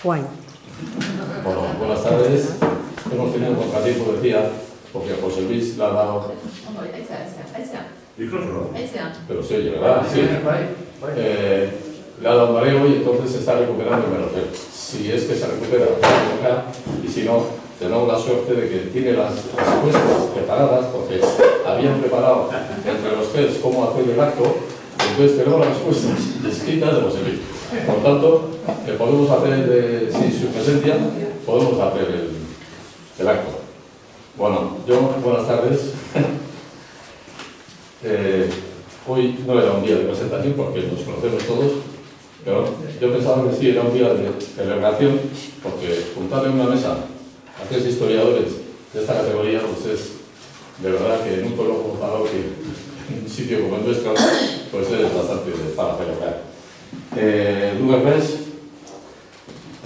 Guay. Bueno, buenas tardes. Hemos tenido un contratiempo, decía, porque José Luis le ha dado... Pero se oye, ¿verdad? Sí. Le ha dado un mareo y entonces se está recuperando el menos. Si es que se recupera, y si no, tenemos la suerte de que tiene las respuestas preparadas, porque habían preparado entre los tres cómo hacer el acto, entonces tenemos las respuestas escritas de José Luis. Por tanto, podemos hacer, sin su presencia, podemos hacer el acto. Bueno, buenas tardes. Hoy no era un día de presentación porque nos conocemos todos, pero yo pensaba que sí era un día de celebración, porque juntar en una mesa a tres historiadores de esta categoría, pues es de verdad que en un pueblo como Palau, que en un sitio como el nuestro, pues es bastante para celebrar. Lugar bez,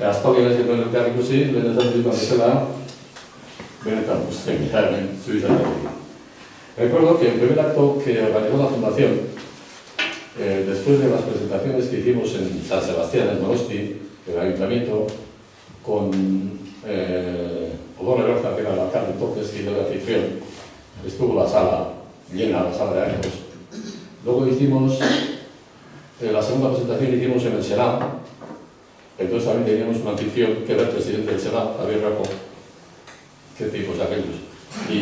askorik ez duen urteak ikusi, lehen esan dut bezala, benetan guztien gara hemen zuizatik. Recuerdo que el primer acto que organizó la Fundación, después de las presentaciones que hicimos en San Sebastián, en Donosti, el Ayuntamiento, con Odón Elorza, que era el alcalde entonces, y de la anfitrión, estuvo la sala llena, la sala de actos. Luego hicimos, la segunda presentación hicimos en el Senado, entonces también teníamos una anfitrión que era el presidente del Senado, Javier Rajo. Qué tipos aquellos. Y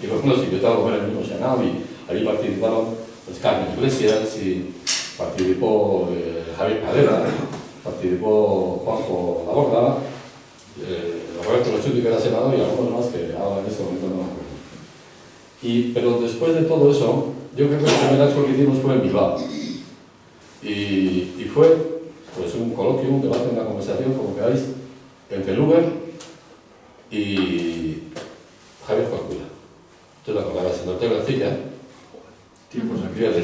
los nos invitaron a comer en el mismo Senado y allí participaron pues, Carmen Iglesias y participó Javier Cadera, participó Juanjo Laborda, Roberto Lochuti, que era senador, y algunos más que ahora en este momento no me acuerdo. Pero después de todo eso, yo creo que el primer acto que hicimos fue en Bilbao. Y fue pues, un coloquio, un debate, una conversación, como queráis, entre Luber y Javier Corcuera. Tú la acordabas en Ortega García, tiempos aquellos.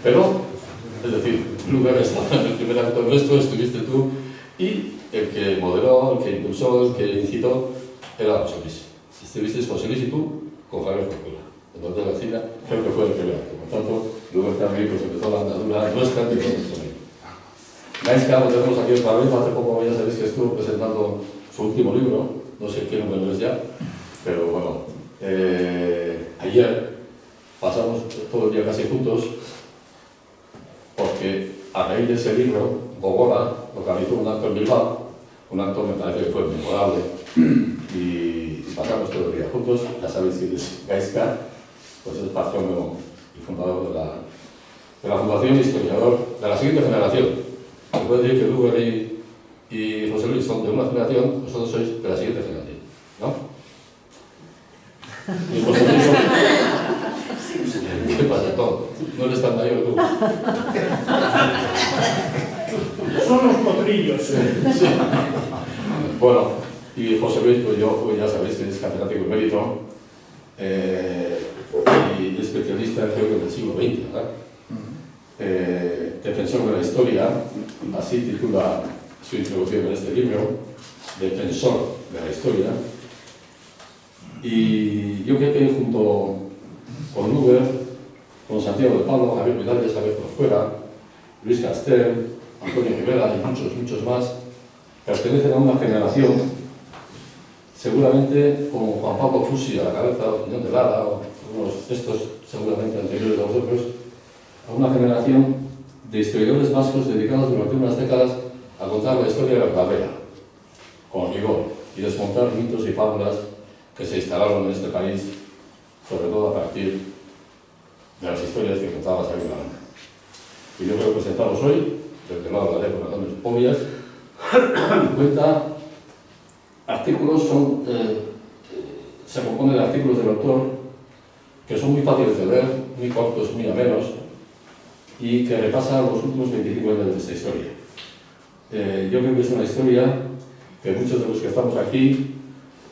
Pero, es decir, Luber estaba en el primer acto nuestro, estuviste tú, y el que moderó, el que impulsó, el que incitó, era José Luis. Estuviste José Luis y tú con Javier Corcuera. En Ortega García, creo que fue el primer acto. Por tanto, Luber también pues, empezó la andadura nuestra que fue nuestro amigo. Gaisca, lo tenemos aquí otra vez, hace poco ya sabéis que estuvo presentando su último libro, no sé qué número es ya, pero bueno, ayer pasamos todo el día casi juntos, porque a raíz de ese libro, Gogora organizó un acto en Bilbao, un acto me parece que fue memorable, y pasamos todo el día juntos. Ya sabéis que Gaisca pues es patrono y fundador de la Fundación, historiador de la siguiente generación. Se puede decir que Luber y José Luis son de una generación, vosotros sois de la siguiente generación, ¿no? Y José Luis son... ¿Qué pasa, Tom? ¿No eres tan mayor tú? Son los potrillos. Sí. Bueno, y José Luis, pues yo, ya sabéis que es catedrático emérito y especialista creo que del siglo XX, ¿verdad? Defensor de la historia, así titula su introducción en este libro, Defensor de la historia. Y yo creo que junto con Luber, con Santiago de Pablo, Javier Vidal, Javier Corcuera, Luis Castel, Antonio Rivera y muchos más, pertenecen a una generación, seguramente con Juan Pablo Fusi a la cabeza, o Unión de Lara, o algunos de estos seguramente anteriores a vosotros, a una generación de historiadores vascos dedicados durante unas décadas a contar la historia verdadera, con rigor, y desmontar mitos y fábulas que se instalaron en este país, sobre todo a partir de las historias que contaba Xavier Arana. Y yo creo que presentamos hoy, del que no hablaré por razones obvias, 50 artículos, se compone de artículos del autor que son muy fáciles de leer, muy cortos, muy amenos, y que repasa los últimos 25 años de esta historia. Yo creo que es una historia que muchos de los que estamos aquí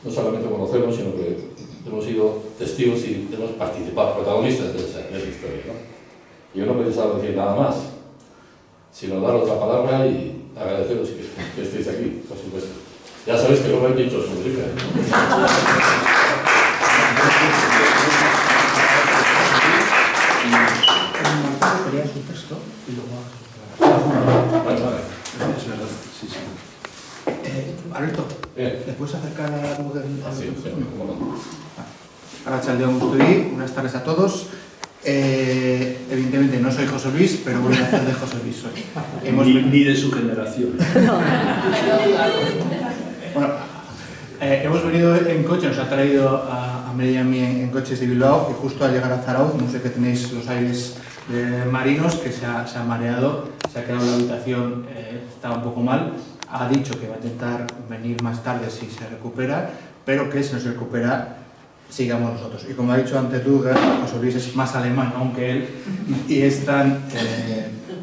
no solamente conocemos, sino que hemos sido testigos y hemos participado, protagonistas de esa historia, ¿no? Yo no pensaba decir nada más, sino daros la palabra y agradeceros que estéis aquí, por supuesto. Ya sabéis que no lo he dicho sobre libro. Creas un texto y luego... Vale. cara a Google. Sí, cómo no. Arratsaldeon guztioi, buenas tardes a todos. Evidentemente no soy José Luis, pero voy a hacer de José Luis hoy. Ni de su generación. Bueno, hemos venido en coche, nos ha traído a Mary y a mí en coches de Bilbao, y justo al llegar a Zarauz, no sé qué tenéis los aires marinos, que se ha mareado, se ha quedado en la habitación, está un poco mal. Ha dicho que va a intentar venir más tarde si se recupera, pero que si no se recupera, sigamos nosotros. Y como ha dicho antes Luger, José Luis es más alemán aún que él, y es tan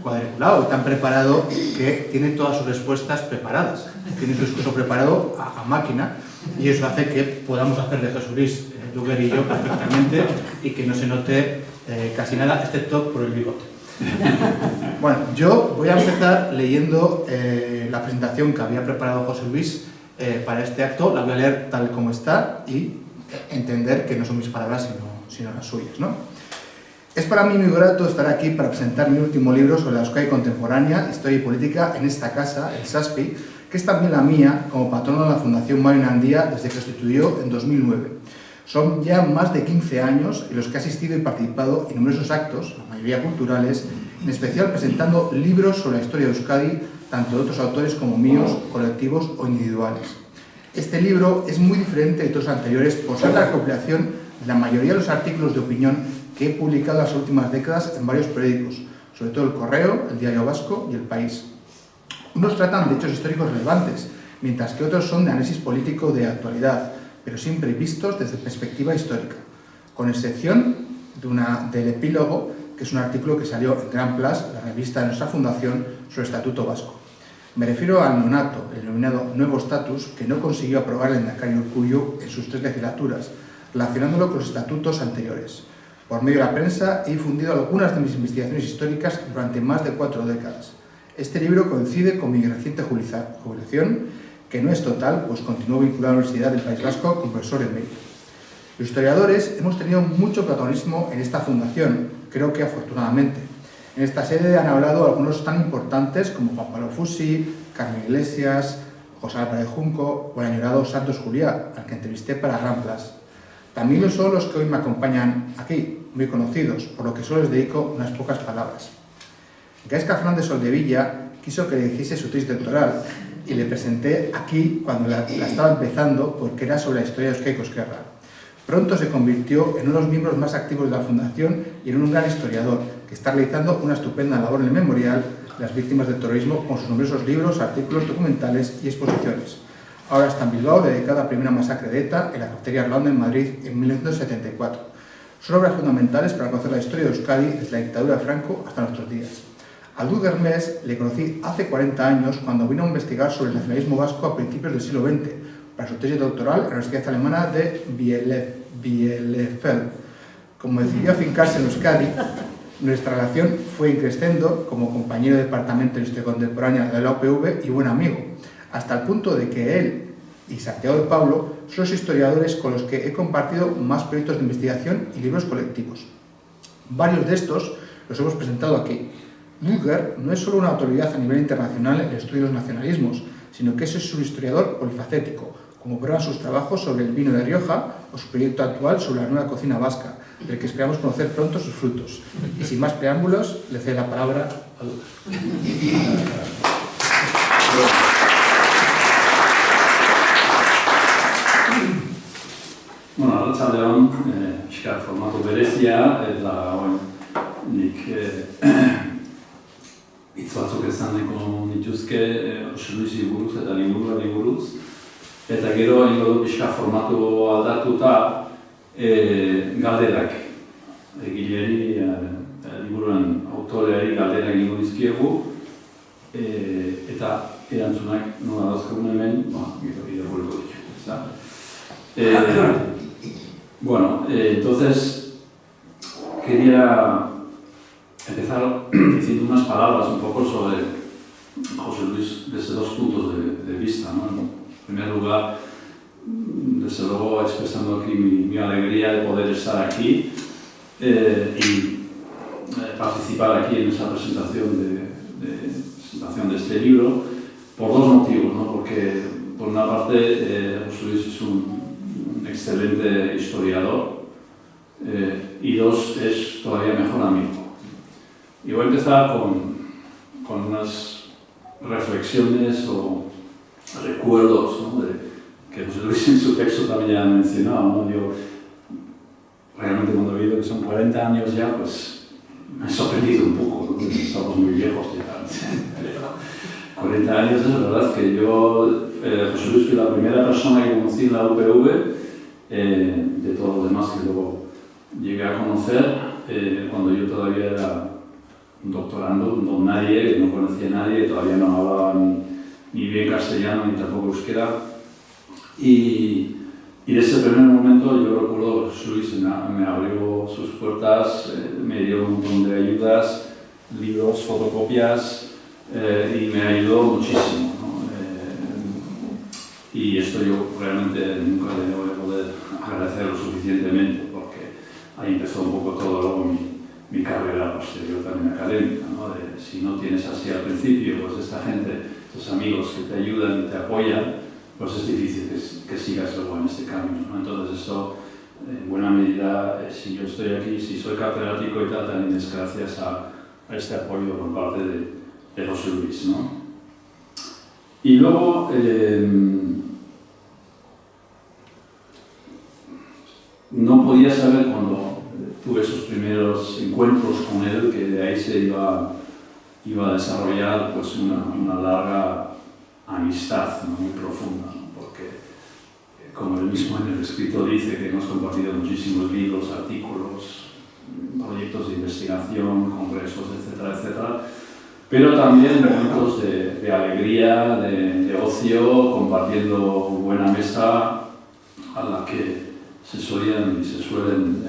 cuadriculado, tan preparado, que tiene todas sus respuestas preparadas. Tiene su discurso preparado a máquina, y eso hace que podamos hacer de José Luis, Luger y yo, perfectamente, y que no se note casi nada, excepto por el bigote. Bueno, yo voy a empezar leyendo la presentación que había preparado José Luis para este acto. La voy a leer tal como está y entender que no son mis palabras sino las suyas, ¿no? Es para mí muy grato estar aquí para presentar mi último libro sobre la Euskadi contemporánea, historia y política en esta casa, el SASPI, que es también la mía como patrono de la Fundación Mario Nandía desde que se constituyó en 2009. Son ya más de 15 años en los que he asistido y participado en numerosos actos, la mayoría culturales, en especial presentando libros sobre la historia de Euskadi, tanto de otros autores como míos, colectivos o individuales. Este libro es muy diferente de todos los anteriores por ser la recopilación de la mayoría de los artículos de opinión que he publicado en las últimas décadas en varios periódicos, sobre todo El Correo, El Diario Vasco y El País. Unos tratan de hechos históricos relevantes, mientras que otros son de análisis político de actualidad, pero siempre vistos desde perspectiva histórica, con excepción del epílogo, que es un artículo que salió en Gran Place, la revista de nuestra fundación, sobre el Estatuto Vasco. Me refiero al nonato, el denominado Nuevo Estatus, que no consiguió aprobar el Lehendakari Urkullu en sus 3 legislaturas, relacionándolo con los estatutos anteriores. Por medio de la prensa he difundido algunas de mis investigaciones históricas durante más de 4 décadas. Este libro coincide con mi reciente jubilación, que no es total, pues continúo vinculado a la Universidad del País Vasco como profesor emérito. Los historiadores hemos tenido mucho protagonismo en esta fundación, creo que afortunadamente. En esta sede han hablado algunos tan importantes como Juan Pablo Fusi, Carmen Iglesias, José Álvarez Junco o el añorado Santos Juliá, al que entrevisté para Gran Place. También lo son los que hoy me acompañan aquí, muy conocidos, por lo que solo les dedico unas pocas palabras. Gaizka Fernández Soldevilla quiso que le hiciese su tesis doctoral y le presenté aquí cuando la estaba empezando porque era sobre la historia de Euskadi Ezkerra. Pronto se convirtió en uno de los miembros más activos de la Fundación y en un gran historiador que está realizando una estupenda labor en el memorial de las víctimas del terrorismo con sus numerosos libros, artículos, documentales y exposiciones. Ahora está en Bilbao, dedicada a la primera masacre de ETA en la cafetería Arlanda en Madrid en 1974. Son obras fundamentales para conocer la historia de Euskadi desde la dictadura de Franco hasta nuestros días. A Luger Mes le conocí hace 40 años cuando vino a investigar sobre el nacionalismo vasco a principios del siglo XX para su tesis doctoral en la Universidad Alemana de Bielefeld. Como decidió afincarse en Euskadi, nuestra relación fue increciendo como compañero de departamento de Historia Contemporánea de la UPV y buen amigo, hasta el punto de que él y Santiago de Pablo son los historiadores con los que he compartido más proyectos de investigación y libros colectivos. Varios de estos los hemos presentado aquí. Luger no es solo una autoridad a nivel internacional en el estudio de los nacionalismos, sino que es un historiador polifacético, como prueban sus trabajos sobre el vino de Rioja o su proyecto actual sobre la nueva cocina vasca, del que esperamos conocer pronto sus frutos. Y sin más preámbulos, le cedo la palabra a Luger. Bueno, arratsaldeon, pixka formatu berezia, eta nik hitz batzuk esaneko nituzke Jose Luisi buruz eta liburuari buruz. Eta gero ingo du pixka formatu aldatuta galderak egileari, liburuan autoreari galderak ingo dizkiegu, eta erantzunak nola dauzkagun hemen, gero irakurriko ditugu. Bueno, entonces quería empezar diciendo unas palabras un poco sobre José Luis desde 2 puntos de vista, ¿no? En primer lugar, desde luego expresando aquí mi alegría de poder estar aquí y participar aquí en esa presentación de este libro por 2 motivos, ¿no? Porque por una parte, José Luis es un excelente historiador y dos, es todavía mejor amigo. Y voy a empezar con unas reflexiones o recuerdos, ¿no?, que José Luis en su texto también ya ha mencionado, ¿no? Yo realmente cuando he oído que son 40 años ya, pues me he sorprendido un poco, ¿no? Estamos muy viejos ya. 40 años es verdad que yo, José Luis, fui la primera persona que conocí en la UPV, de todos los demás que luego llegué a conocer, cuando yo todavía era un doctorando, un don nadie, que no conocía a nadie, todavía no hablaba ni bien castellano ni tampoco euskera. Y desde el primer momento yo recuerdo que José Luis me abrió sus puertas, me dio un montón de ayudas, libros, fotocopias, y me ayudó muchísimo, ¿no? Y esto yo realmente nunca le voy a poder agradecer lo suficientemente, porque ahí empezó un poco todo luego mi carrera posterior también académica, ¿no? Si no tienes así al principio, pues esta gente, estos amigos que te ayudan y te apoyan, pues es difícil que sigas luego en este camino, ¿no? Entonces esto, en buena medida, si yo estoy aquí, si soy catedrático y tal, también es gracias a este apoyo por parte de José Luis, ¿no? Y luego, no podía saber cuando tuve esos primeros encuentros con él que de ahí se iba a desarrollar pues una larga amistad, ¿no?, muy profunda, ¿no? Porque, como él mismo en el escrito dice, que hemos compartido muchísimos libros, artículos, proyectos de investigación, congresos, etcétera, etcétera, pero también momentos de alegría, de ocio, compartiendo buena mesa a la que se solían y se suelen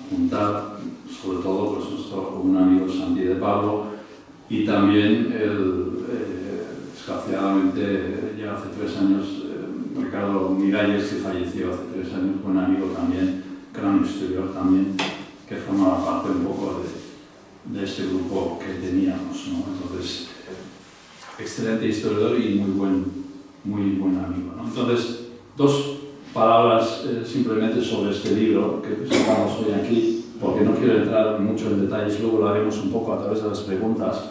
juntar, sobre todo pues, nuestro común amigo Santi de Pablo, y también desgraciadamente ya hace 3 años, Ricardo Miralles, que falleció hace 3 años, buen amigo también, gran historiador también, que formaba parte un poco de este grupo que teníamos, ¿no? Entonces, excelente historiador y muy buen amigo, ¿no? Entonces, 2 palabras simplemente sobre este libro que presentamos hoy aquí, porque no quiero entrar mucho en detalles, luego lo haremos un poco a través de las preguntas,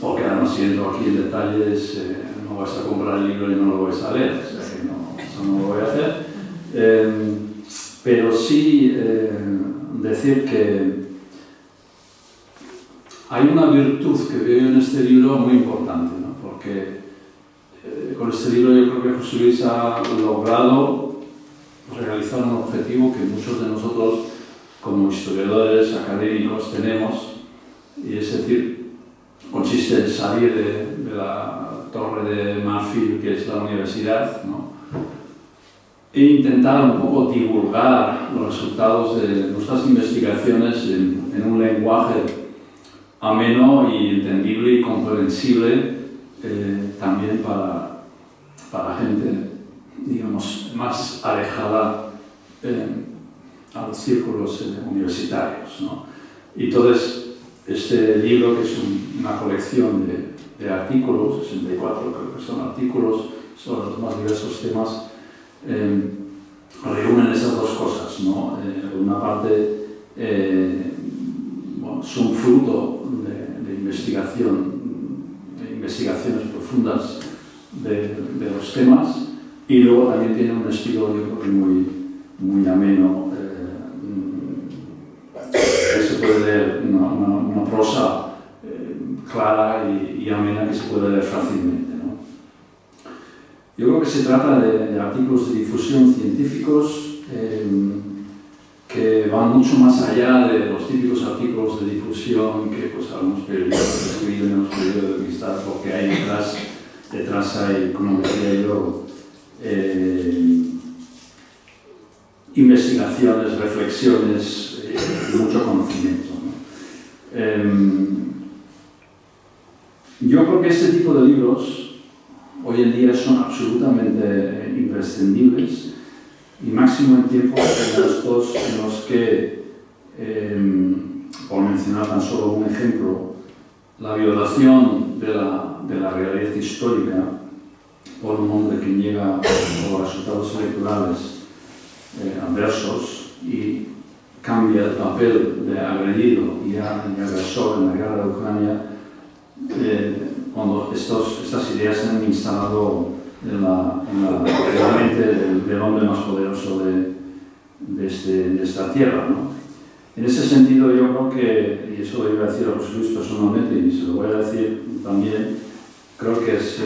porque además si entro aquí en detalles no vais a comprar el libro y no lo vais a leer, o sea que no, eso no lo voy a hacer. Pero sí decir que hay una virtud que veo en este libro muy importante, ¿no? Porque con este libro yo creo que José Luis ha logrado realizar un objetivo que muchos de nosotros como historiadores académicos tenemos, y es decir, consiste en salir de la torre de marfil que es la universidad, ¿no?, e intentar un poco divulgar los resultados de nuestras investigaciones en un lenguaje ameno y entendible y comprensible, también para gente, digamos, más alejada a los círculos universitarios, ¿no? Y entonces, este libro, que es una colección de artículos, 64 creo que son artículos sobre los más diversos temas, reúnen esas 2 cosas, ¿no? Por una parte, bueno, son fruto de investigaciones profundas de los temas, y luego también tiene un estilo, yo creo que muy ameno, que se puede leer, una prosa clara y amena que se puede leer fácilmente, ¿no? Yo creo que se trata de artículos de difusión científicos que van mucho más allá de los típicos artículos de difusión que pues, algunos periodistas escriben en los periódicos de cristal, porque hay detrás hay, como decía yo, investigaciones, reflexiones, mucho conocimiento, ¿no? Yo creo que este tipo de libros hoy en día son absolutamente imprescindibles, y máximo en tiempos como estos en los que, por mencionar tan solo un ejemplo, la violación de la realidad histórica por un hombre que niega los resultados electorales adversos y cambia el papel de agredido y agresor en la guerra de Ucrania, cuando estas ideas se han instalado en la mente del hombre más poderoso de esta tierra, ¿no? En ese sentido, yo creo que, y eso lo iba a decir a José Luis personalmente y se lo voy a decir también, creo que es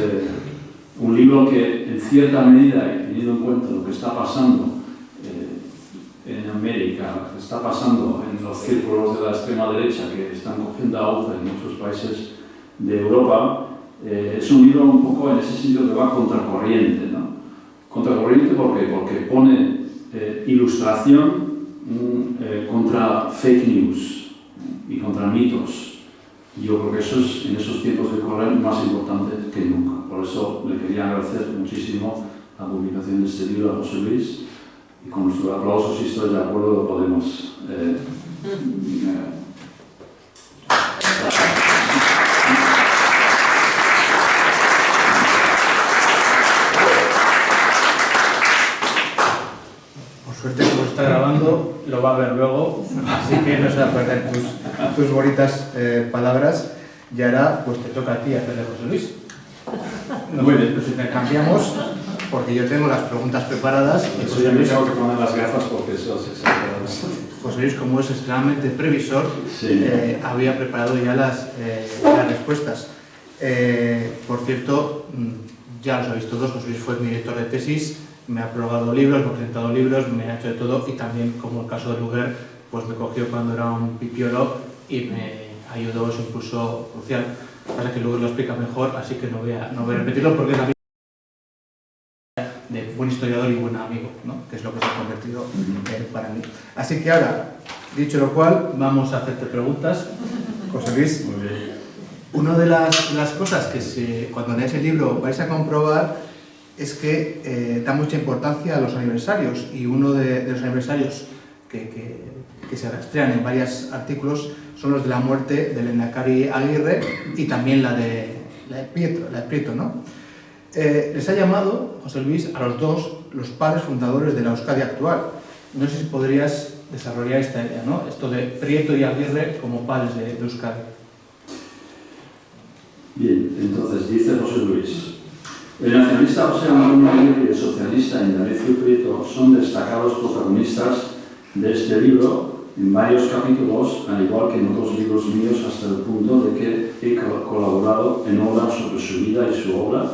un libro que en cierta medida, y teniendo en cuenta lo que está pasando en América, lo que está pasando en los círculos de la extrema derecha que están cogiendo auge en muchos países de Europa, es un libro un poco en ese sentido que va contracorriente, ¿no? Contracorriente porque pone ilustración contra fake news y contra mitos. Yo creo que eso es, en esos tiempos que corren, más importante que nunca. Por eso le quería agradecer muchísimo la publicación de este libro a José Luis, y con nuestros aplausos, si estoy de acuerdo, lo podemos Por suerte, como está grabando, lo va a ver luego, así que no se va a perder tus bonitas palabras. Y ahora, pues te toca a ti hacerle, José Luis. Nos intercambiamos, porque yo tengo las preguntas preparadas. Eso ya me tengo que poner las gafas porque eso es exagerado. José Luis, como es extremadamente previsor, Sí. había preparado ya las respuestas. Por cierto, ya los habéis todos, José Luis fue mi director de tesis, me ha aprobado libros, me ha presentado libros, me ha hecho de todo, y también, como el caso de Luger, pues me cogió cuando era un pipiolo y me ayudó, es un impulso crucial. Pasa que Luger lo explica mejor, así que no voy a repetirlo porque es la de buen historiador y buen amigo, ¿no? Que es lo que se ha convertido para mí. Así que ahora, dicho lo cual, vamos a hacerte preguntas, José Luis. Muy bien. Una de las cosas que cuando leáis el libro vais a comprobar es que da mucha importancia a los aniversarios, y uno de los aniversarios que se rastrean en varios artículos son los de la muerte del Lehendakari Aguirre y también la de Prieto, ¿no? Les ha llamado, José Luis, a los dos los padres fundadores de la Euskadi actual. No sé si podrías desarrollar esta idea, ¿no? Esto de Prieto y Aguirre como padres de Euskadi. Bien, entonces dice José Luis: el nacionalista José Antonio Aguirre y el socialista Indalecio Prieto son destacados protagonistas de este libro en varios capítulos, al igual que en otros libros míos, hasta el punto de que he colaborado en obras sobre su vida y su obra,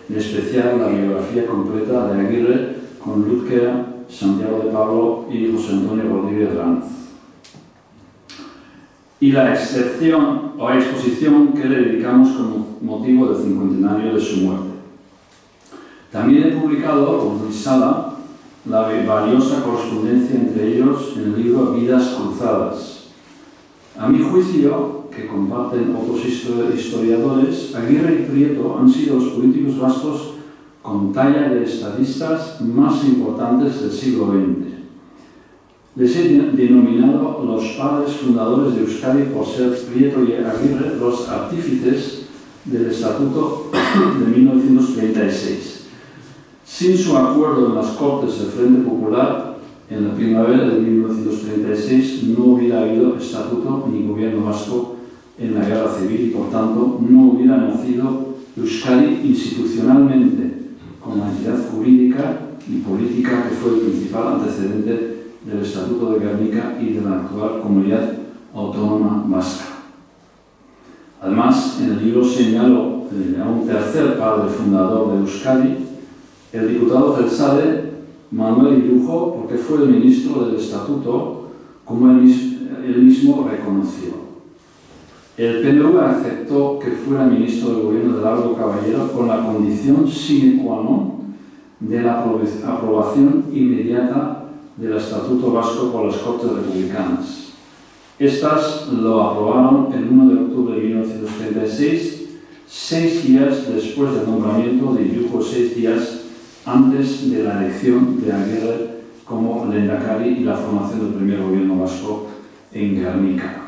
en especial la biografía completa de Aguirre con Lutker, Santiago de Pablo y José Antonio Rodríguez Ranz. Y la excepción o exposición que le dedicamos con motivo del cincuentenario de su muerte. También he publicado con Luis Sala la valiosa correspondencia entre ellos en el libro Vidas Cruzadas. A mi juicio, que comparten otros historiadores, Aguirre y Prieto han sido los políticos vascos con talla de estadistas más importantes del siglo XX. Les he denominado los padres fundadores de Euskadi por ser Prieto y Aguirre los artífices del Estatuto de 1936. Sin su acuerdo en las Cortes del Frente Popular, en la primavera de 1936 no hubiera habido estatuto ni gobierno vasco en la guerra civil y, por tanto, no hubiera nacido Euskadi institucionalmente como entidad jurídica y política que fue el principal antecedente del Estatuto de Gernika y de la actual Comunidad Autónoma Vasca. Además, en el libro señalo a un tercer padre fundador de Euskadi, el diputado del SADE, Manuel Irujo, porque fue el ministro del Estatuto, como él mismo reconoció. El PNV aceptó que fuera ministro del gobierno de Largo Caballero con la condición sine qua non de la aprobación inmediata del Estatuto Vasco por las Cortes Republicanas. Estas lo aprobaron el 1 de octubre de 1936, 6 días después del nombramiento de Irujo, 6 días antes de la elección de Aguirre como Lehendakari y la formación del primer gobierno vasco en Gernika.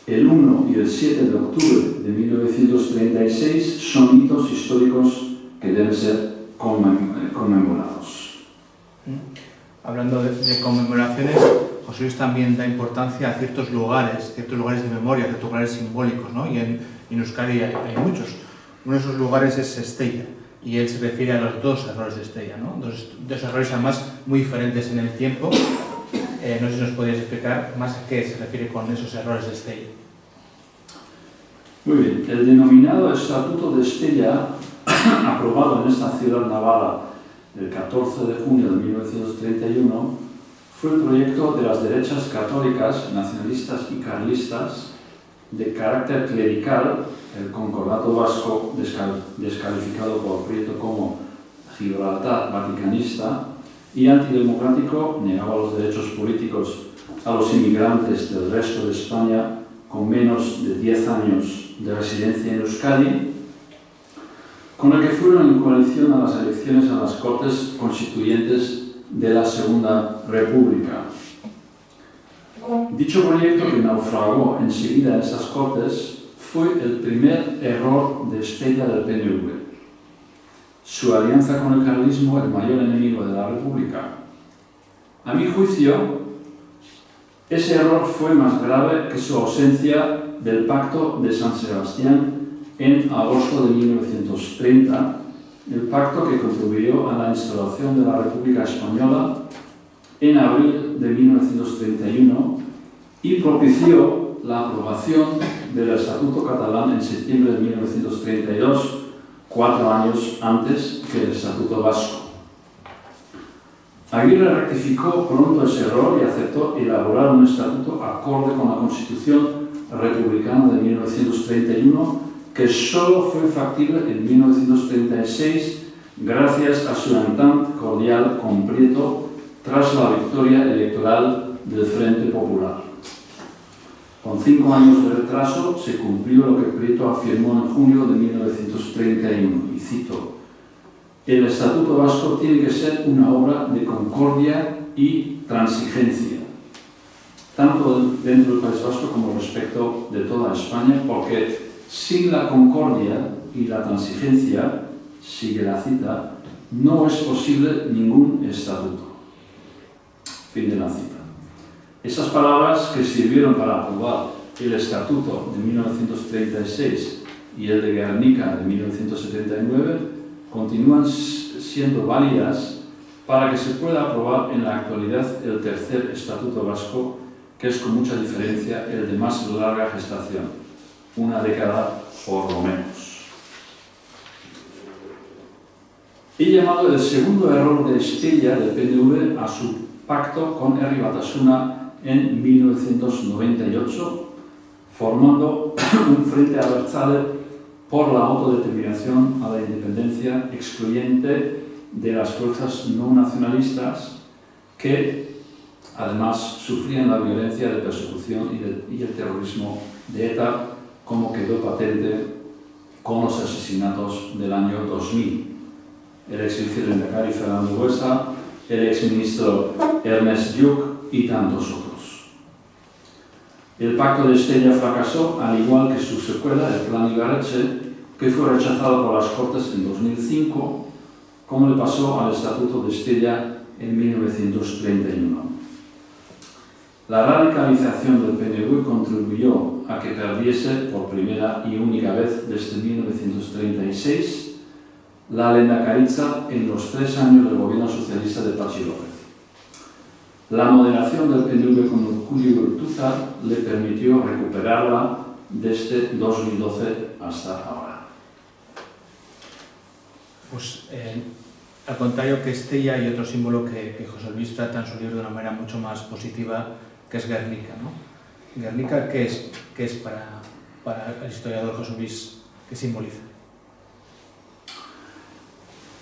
El 1 y el 7 de octubre de 1936 son hitos históricos que deben ser conmemorados. Hablando de conmemoraciones, José Luis también da importancia a ciertos lugares de memoria, ciertos lugares simbólicos, ¿no? Y en Euskadi hay muchos. Uno de esos lugares es Estella, y él se refiere a los dos errores de Estella, ¿no? Dos errores además muy diferentes en el tiempo. No sé si nos podrías explicar más a qué se refiere con esos errores de Estella. Muy bien, el denominado Estatuto de Estella, aprobado en esta ciudad navarra el 14 de junio de 1931, fue el proyecto de las derechas católicas, nacionalistas y carlistas de carácter clerical, el Concordato Vasco, descalificado por Prieto como Gibraltar vaticanista, y antidemocrático, negaba los derechos políticos a los inmigrantes del resto de España con menos de 10 años de residencia en Euskadi, con el que fueron en coalición a las elecciones a las Cortes Constituyentes de la Segunda República. Dicho proyecto, que naufragó enseguida en esas Cortes, fue el primer error de Estella del PNV. Su alianza con el carlismo, el mayor enemigo de la República. A mi juicio, ese error fue más grave que su ausencia del Pacto de San Sebastián en agosto de 1930, el pacto que contribuyó a la instauración de la República Española en abril de 1931 y propició la aprobación del Estatuto Catalán en septiembre de 1932, 4 años antes que el Estatuto Vasco. Aguirre rectificó pronto ese error y aceptó elaborar un estatuto acorde con la Constitución republicana de 1931, que solo fue factible en 1936 gracias a su entente cordial con Prieto tras la victoria electoral del Frente Popular. Con 5 años de retraso se cumplió lo que Prieto afirmó en junio de 1931, y cito: el Estatuto Vasco tiene que ser una obra de concordia y transigencia, tanto dentro del País Vasco como respecto de toda España, porque sin la concordia y la transigencia, sigue la cita, no es posible ningún estatuto. Fin de la cita. Esas palabras, que sirvieron para aprobar el Estatuto de 1936 y el de Guernica de 1979, continúan siendo válidas para que se pueda aprobar en la actualidad el tercer Estatuto Vasco, que es con mucha diferencia el de más larga gestación, una década por lo menos. He llamado el segundo error de Estella del PNV a su pacto con Herri Batasuna en 1998, formando un frente abertzale por la autodeterminación a la independencia excluyente de las fuerzas no nacionalistas que además sufrían la violencia de persecución y el terrorismo de ETA, como quedó patente con los asesinatos del año 2000. El exviceministro Fernando Buesa, el exministro Ernest Lluch y tantos otros. El pacto de Estella fracasó, al igual que su secuela, el Plan Ibarretxe, que fue rechazado por las Cortes en 2005, como le pasó al Estatuto de Estella en 1931. La radicalización del PNV contribuyó a que perdiese por primera y única vez desde 1936 la lehendakaritza en los 3 años del gobierno socialista de Patxi López. La moderación del PNV con Urkullu Urtuzar le permitió recuperarla desde 2012 hasta ahora. Pues al contrario que Estella, hay otro símbolo que José Luis trata en su libro de una manera mucho más positiva, que es Guernica, ¿no? Guernica, ¿qué es para el historiador José Luis? ¿Qué simboliza?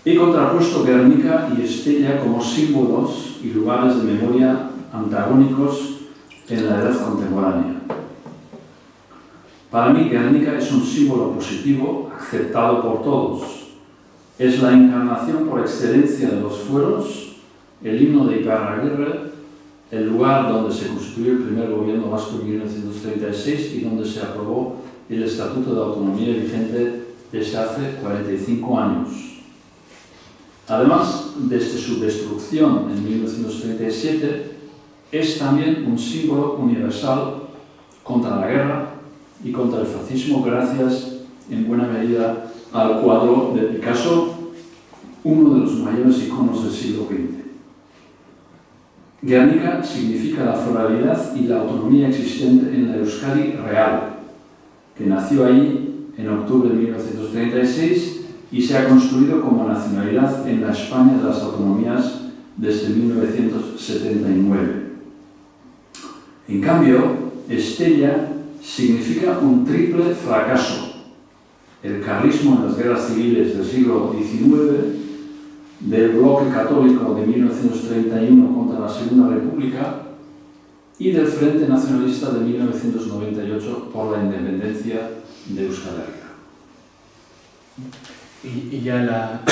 He contrapuesto Guernica y Estella como símbolos y lugares de memoria antagónicos en la edad contemporánea. Para mí, Guernica es un símbolo positivo aceptado por todos. Es la encarnación por excelencia de los fueros, el himno de Iparraguirre, el lugar donde se constituyó el primer gobierno vasco en 1936 y donde se aprobó el Estatuto de Autonomía vigente desde hace 45 años. Además, desde su destrucción en 1937, es también un símbolo universal contra la guerra y contra el fascismo, gracias en buena medida al cuadro de Picasso, uno de los mayores iconos del siglo XX. Guernica significa la pluralidad y la autonomía existente en la Euskadi real, que nació ahí en octubre de 1936 y se ha construido como nacionalidad en la España de las autonomías desde 1979. En cambio, Estella significa un triple fracaso: el carlismo en las guerras civiles del siglo XIX, del bloque católico de 1931 contra la Segunda República y del Frente Nacionalista de 1998 por la independencia de Euskal Herria. Y ya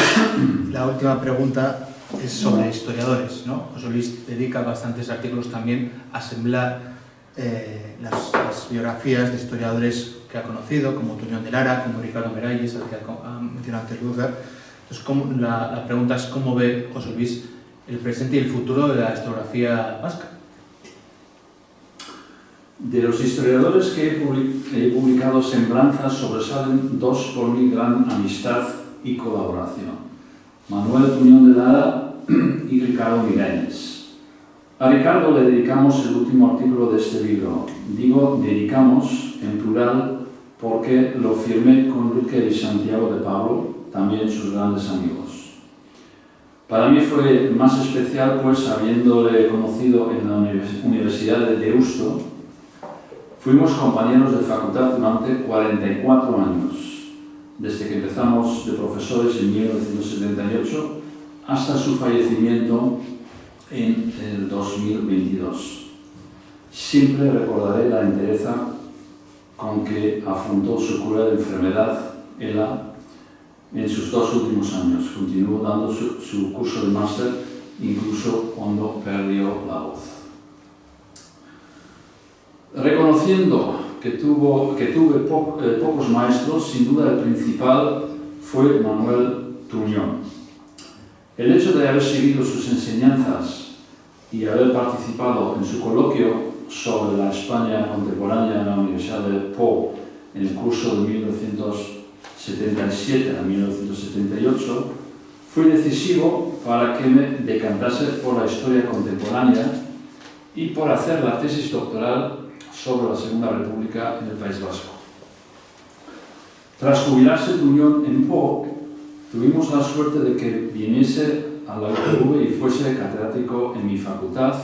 la última pregunta es sobre historiadores, ¿no? José Luis dedica bastantes artículos también a semblar las biografías de historiadores que ha conocido, como Tuñón de Lara, como Ricardo Miralles, al que ha mencionado antes Lúcar. Entonces, la pregunta es cómo ve José Luis el presente y el futuro de la historiografía vasca. De los historiadores que he publicado semblanzas sobresalen dos por mi gran amistad y colaboración: Manuel Tuñón de Lara y Ricardo Miralles. A Ricardo le dedicamos el último artículo de este libro. Digo dedicamos en plural porque lo firmé con Luque y Santiago de Pablo, también sus grandes amigos. Para mí fue más especial, pues, habiéndole conocido en la Universidad de Deusto. Fuimos compañeros de facultad durante 44 años, desde que empezamos de profesores en 1978 hasta su fallecimiento en el 2022. Siempre recordaré la entereza con que afrontó su cruel enfermedad en sus 2 últimos años. Continuó dando su curso de máster incluso cuando perdió la voz. Reconociendo que tuve pocos maestros, sin duda el principal fue Manuel Tuñón. El hecho de haber seguido sus enseñanzas y haber participado en su coloquio sobre la España contemporánea en la Universidad de Po en el curso de 1977 a 1978 fue decisivo para que me decantase por la historia contemporánea y por hacer la tesis doctoral sobre la Segunda República en el País Vasco. Tras jubilarse Tuñón en Po, tuvimos la suerte de que viniese a la UPV y fuese catedrático en mi facultad,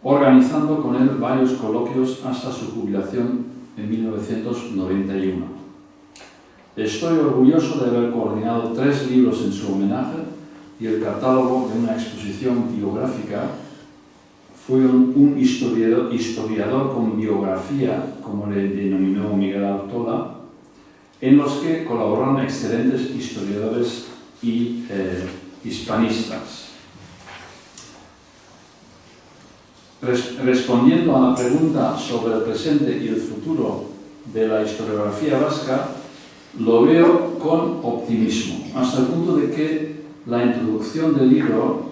organizando con él varios coloquios hasta su jubilación en 1991. Estoy orgulloso de haber coordinado 3 libros en su homenaje y el catálogo de una exposición biográfica. Fue un historiador con biografía, como le denominó Miguel Artola, en los que colaboraron excelentes historiadores y hispanistas. Respondiendo a la pregunta sobre el presente y el futuro de la historiografía vasca, lo veo con optimismo, hasta el punto de que en la introducción del libro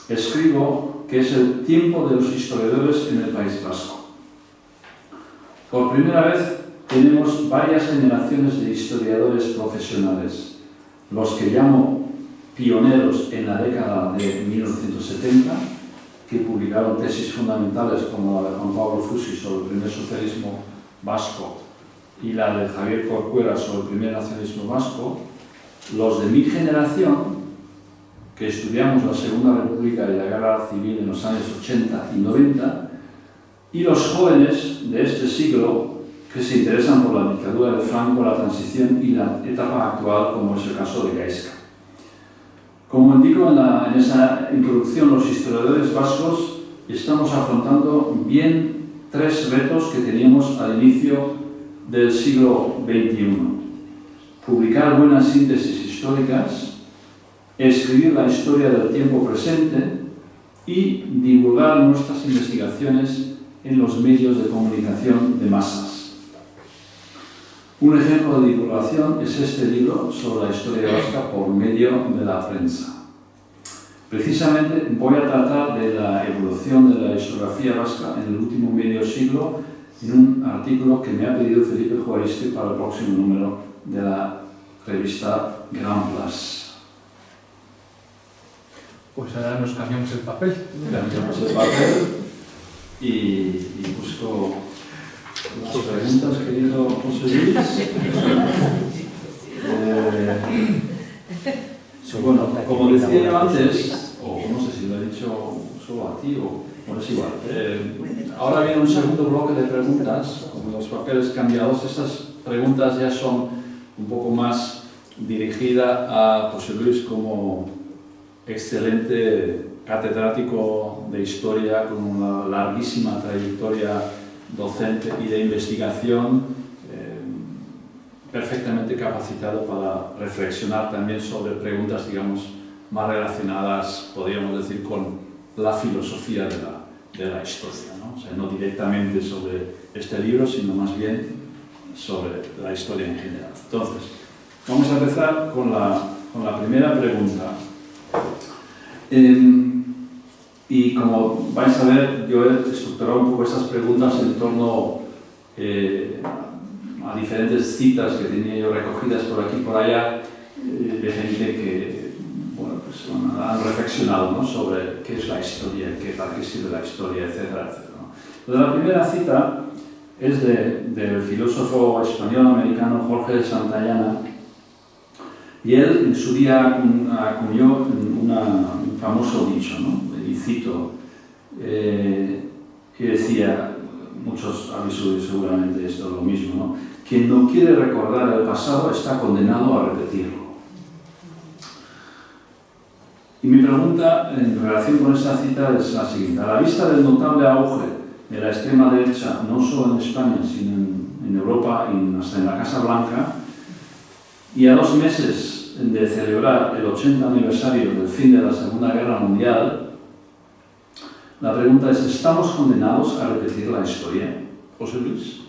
escribo que es el tiempo de los historiadores en el País Vasco. Por primera vez tenemos varias generaciones de historiadores profesionales, los que llamo pioneros en la década de 1970, que publicaron tesis fundamentales como la de Juan Pablo Fusi sobre el primer socialismo vasco y la de Javier Corcuera sobre el primer nacionalismo vasco, los de mi generación, que estudiamos la Segunda República y la Guerra Civil en los años 80 y 90, y los jóvenes de este siglo que se interesan por la dictadura de Franco, la transición y la etapa actual, como es el caso de Gaisca. Como indico en esa introducción, los historiadores vascos estamos afrontando bien 3 retos que teníamos al inicio del siglo XXI. Publicar buenas síntesis históricas, escribir la historia del tiempo presente y divulgar nuestras investigaciones en los medios de comunicación de masas. Un ejemplo de divulgación es este libro sobre la historia vasca por medio de la prensa. Precisamente voy a tratar de la evolución de la historiografía vasca en el último medio siglo en un artículo que me ha pedido Felipe Juaristi para el próximo número de la revista Grand Place. Pues ahora nos cambiamos el papel. Cambiamos el papel y busco las preguntas, querido José Luis. Bueno, como decía yo antes, o no sé si lo he dicho solo a ti o bueno, es igual. Ahora viene un segundo bloque de preguntas, con los papeles cambiados. Estas preguntas ya son un poco más dirigidas a José Luis como excelente catedrático de historia, con una larguísima trayectoria docente y de investigación, perfectamente capacitado para reflexionar también sobre preguntas, digamos, más relacionadas, podríamos decir, con la filosofía de la historia, ¿no? O sea, no directamente sobre este libro, sino más bien sobre la historia en general. Entonces, vamos a empezar con la primera pregunta. Y como vais a ver, yo he estructurado un poco estas preguntas en torno a diferentes citas que tenía yo recogidas por aquí y por allá de gente que bueno, pues han reflexionado, ¿no?, sobre qué es la historia, para qué sirve la historia, etcétera, etcétera, ¿no? Entonces, la primera cita es del filósofo español-americano Jorge Santayana, y él en su día acuñó un famoso dicho, ¿no?, y cito, que decía, muchos habéis oído seguramente esto lo mismo, ¿no? Quien no quiere recordar el pasado está condenado a repetirlo. Y mi pregunta en relación con esta cita es la siguiente. A la vista del notable auge de la extrema derecha, no solo en España, sino en Europa y hasta en la Casa Blanca, y a 2 meses de celebrar el 80 aniversario del fin de la Segunda Guerra Mundial, la pregunta es, ¿estamos condenados a repetir la historia? José Luis.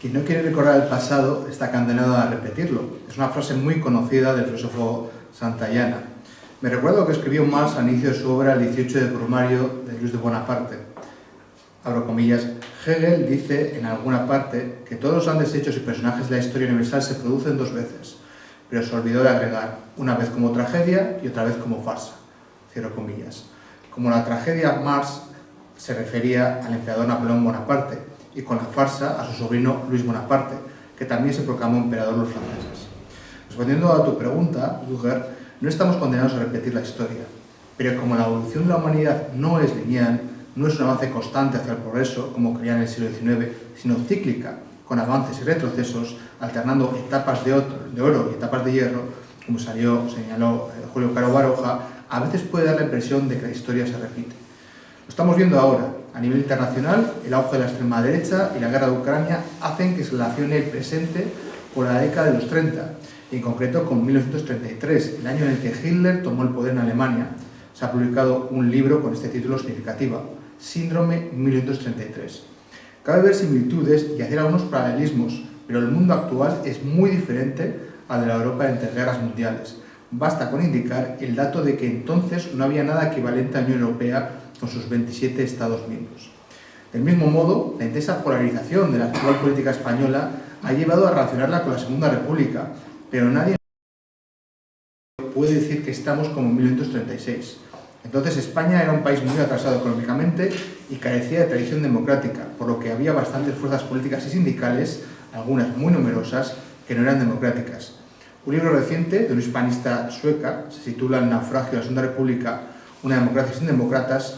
Quien no quiere recordar el pasado está condenado a repetirlo. Es una frase muy conocida del filósofo Santayana. Me recuerdo que escribió Marx al inicio de su obra El 18 de Brumario de Luis de Bonaparte. Abro comillas, Hegel dice en alguna parte que todos los grandes hechos y personajes de la historia universal se producen 2 veces, pero se olvidó de agregar, una vez como tragedia y otra vez como farsa. Cierro comillas. Como la tragedia, Marx se refería al emperador Napoleón Bonaparte y con la farsa a su sobrino Luis Bonaparte, que también se proclamó emperador de los franceses. Respondiendo a tu pregunta, Luger, no estamos condenados a repetir la historia, pero como la evolución de la humanidad no es lineal, no es un avance constante hacia el progreso, como creía en el siglo XIX, sino cíclica, con avances y retrocesos, alternando etapas de oro y etapas de hierro, como señaló Julio Caro Baroja, a veces puede dar la impresión de que la historia se repite. Lo estamos viendo ahora. A nivel internacional, el auge de la extrema derecha y la guerra de Ucrania hacen que se relacione el presente con la década de los 30, y en concreto con 1933, el año en el que Hitler tomó el poder en Alemania. Se ha publicado un libro con este título significativo, Síndrome 1933. Cabe ver similitudes y hacer algunos paralelismos, pero el mundo actual es muy diferente al de la Europa entre guerras mundiales. Basta con indicar el dato de que entonces no había nada equivalente a la Unión Europea con sus 27 Estados miembros. Del mismo modo, la intensa polarización de la actual política española ha llevado a relacionarla con la Segunda República, pero nadie puede decir que estamos como en 1936. Entonces España era un país muy atrasado económicamente y carecía de tradición democrática, por lo que había bastantes fuerzas políticas y sindicales, algunas muy numerosas, que no eran democráticas. Un libro reciente de una hispanista sueca se titula El naufragio de la Segunda República, una democracia sin demócratas,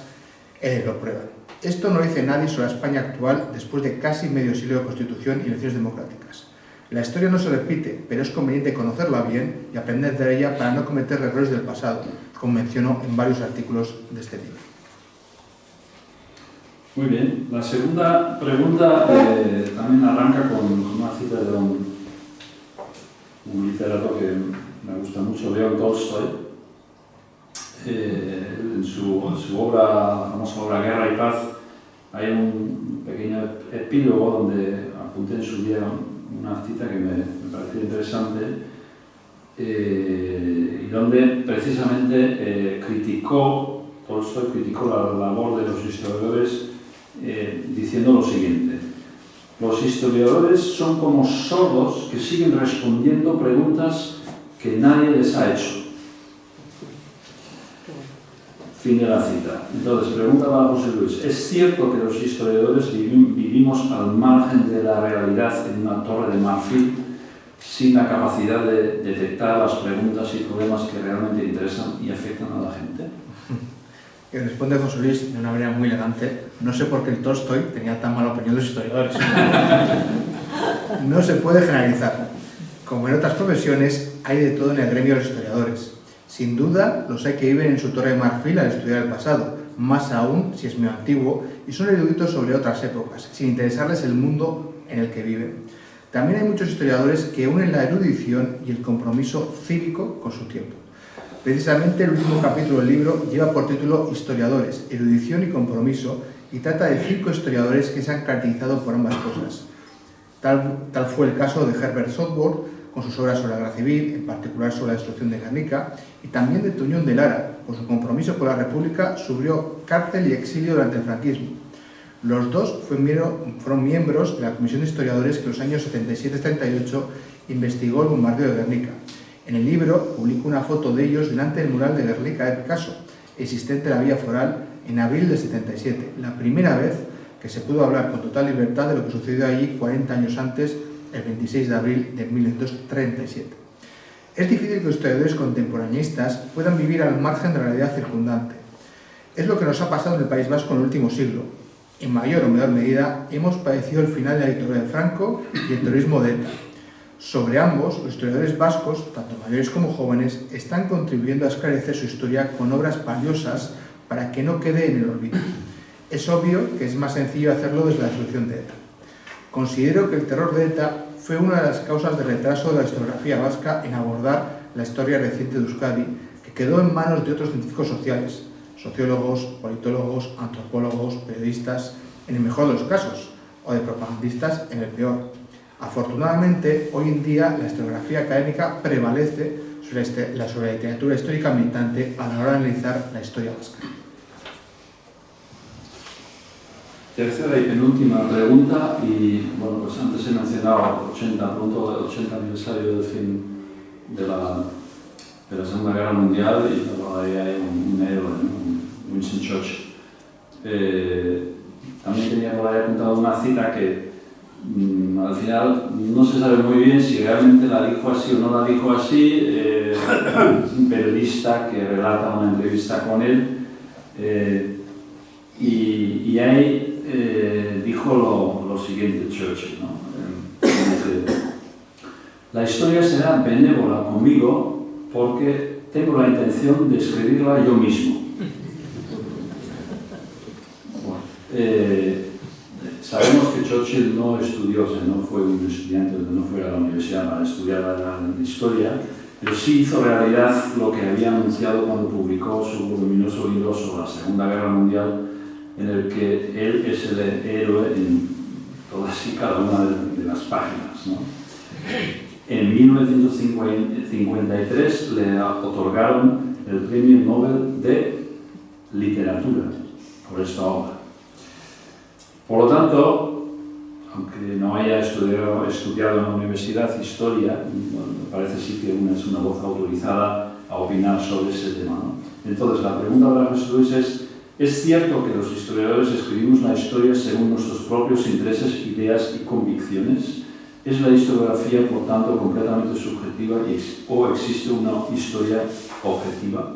lo prueba. Esto no lo dice nadie sobre la España actual después de casi medio siglo de constitución y elecciones democráticas. La historia no se repite, pero es conveniente conocerla bien y aprender de ella para no cometer errores del pasado, como menciono en varios artículos de este libro. Muy bien. La segunda pregunta también arranca con una cita de un literato que me gusta mucho, León Tolstoy. En su obra, la famosa obra Guerra y Paz, hay un pequeño epílogo donde apunté en su día una cita que me pareció interesante y donde precisamente Tolstoy criticó la labor de los historiadores diciendo lo siguiente: los historiadores son como sordos que siguen respondiendo preguntas que nadie les ha hecho. Fin de la cita. Entonces, preguntaba a José Luis: ¿es cierto que los historiadores vivimos al margen de la realidad en una torre de marfil, sin la capacidad de detectar las preguntas y problemas que realmente interesan y afectan a la gente? Y responde José Luis de una manera muy elegante: no sé por qué el Tolstoy tenía tan mala opinión de los historiadores. No se puede generalizar. Como en otras profesiones, hay de todo en el gremio de los historiadores. Sin duda, los hay que viven en su torre de marfil al estudiar el pasado, más aún si es muy antiguo, y son eruditos sobre otras épocas, sin interesarles el mundo en el que viven. También hay muchos historiadores que unen la erudición y el compromiso cívico con su tiempo. Precisamente el último capítulo del libro lleva por título Historiadores, erudición y compromiso, y trata de 5 historiadores que se han caracterizado por ambas cosas. Tal fue el caso de Herbert Sodborn, con sus obras sobre la guerra civil, en particular sobre la destrucción de Guernica, y también de Tuñón de Lara, por su compromiso con la República, sufrió cárcel y exilio durante el franquismo. Los dos fueron miembros de la Comisión de Historiadores que en los años 77-78 investigó el bombardeo de Guernica. En el libro publico una foto de ellos delante del mural de Guernica de Picasso, existente en la Vía Foral en abril del 77, la primera vez que se pudo hablar con total libertad de lo que sucedió allí 40 años antes, el 26 de abril de 1937. Es difícil que los historiadores contemporaneistas puedan vivir al margen de la realidad circundante. Es lo que nos ha pasado en el País Vasco en el último siglo. En mayor o menor medida hemos padecido el final de la dictadura de Franco y el terrorismo de ETA. Sobre ambos, los historiadores vascos, tanto mayores como jóvenes, están contribuyendo a esclarecer su historia con obras valiosas para que no quede en el olvido. Es obvio que es más sencillo hacerlo desde la destrucción de ETA. Considero que el terror de ETA fue una de las causas de retraso de la historiografía vasca en abordar la historia reciente de Euskadi, que quedó en manos de otros científicos sociales, sociólogos, politólogos, antropólogos, periodistas, en el mejor de los casos, o de propagandistas en el peor. Afortunadamente, hoy en día la historiografía académica prevalece sobre la literatura histórica militante a la hora de analizar la historia vasca. Tercera y penúltima pregunta, y bueno, pues antes he mencionado pronto el 80 aniversario del fin de la Segunda Guerra Mundial, y todavía hay un héroe, ¿no? Winston Churchill. También tenía por ahí apuntado una cita que al final no se sabe muy bien si realmente la dijo así o no la dijo así. Es un periodista que relata una entrevista con él, y ahí dijo lo siguiente Churchill, ¿no? Dice: la historia será benévola conmigo porque tengo la intención de escribirla yo mismo. Bueno, sabemos que Churchill no estudió, no fue un estudiante, no fue a la universidad a estudiar la historia, pero sí hizo realidad lo que había anunciado cuando publicó su voluminoso libro sobre la Segunda Guerra Mundial, en el que él es el héroe en todas y cada una de las páginas, ¿no? En 1953 le otorgaron el Premio Nobel de Literatura por esta obra. Por lo tanto, aunque no haya estudiado en la universidad historia, bueno, me parece sí que es una voz autorizada a opinar sobre ese tema, ¿no? Entonces, la pregunta para José Luis ¿es cierto que los historiadores escribimos la historia según nuestros propios intereses, ideas y convicciones? ¿Es la historiografía, por tanto, completamente subjetiva o existe una historia objetiva?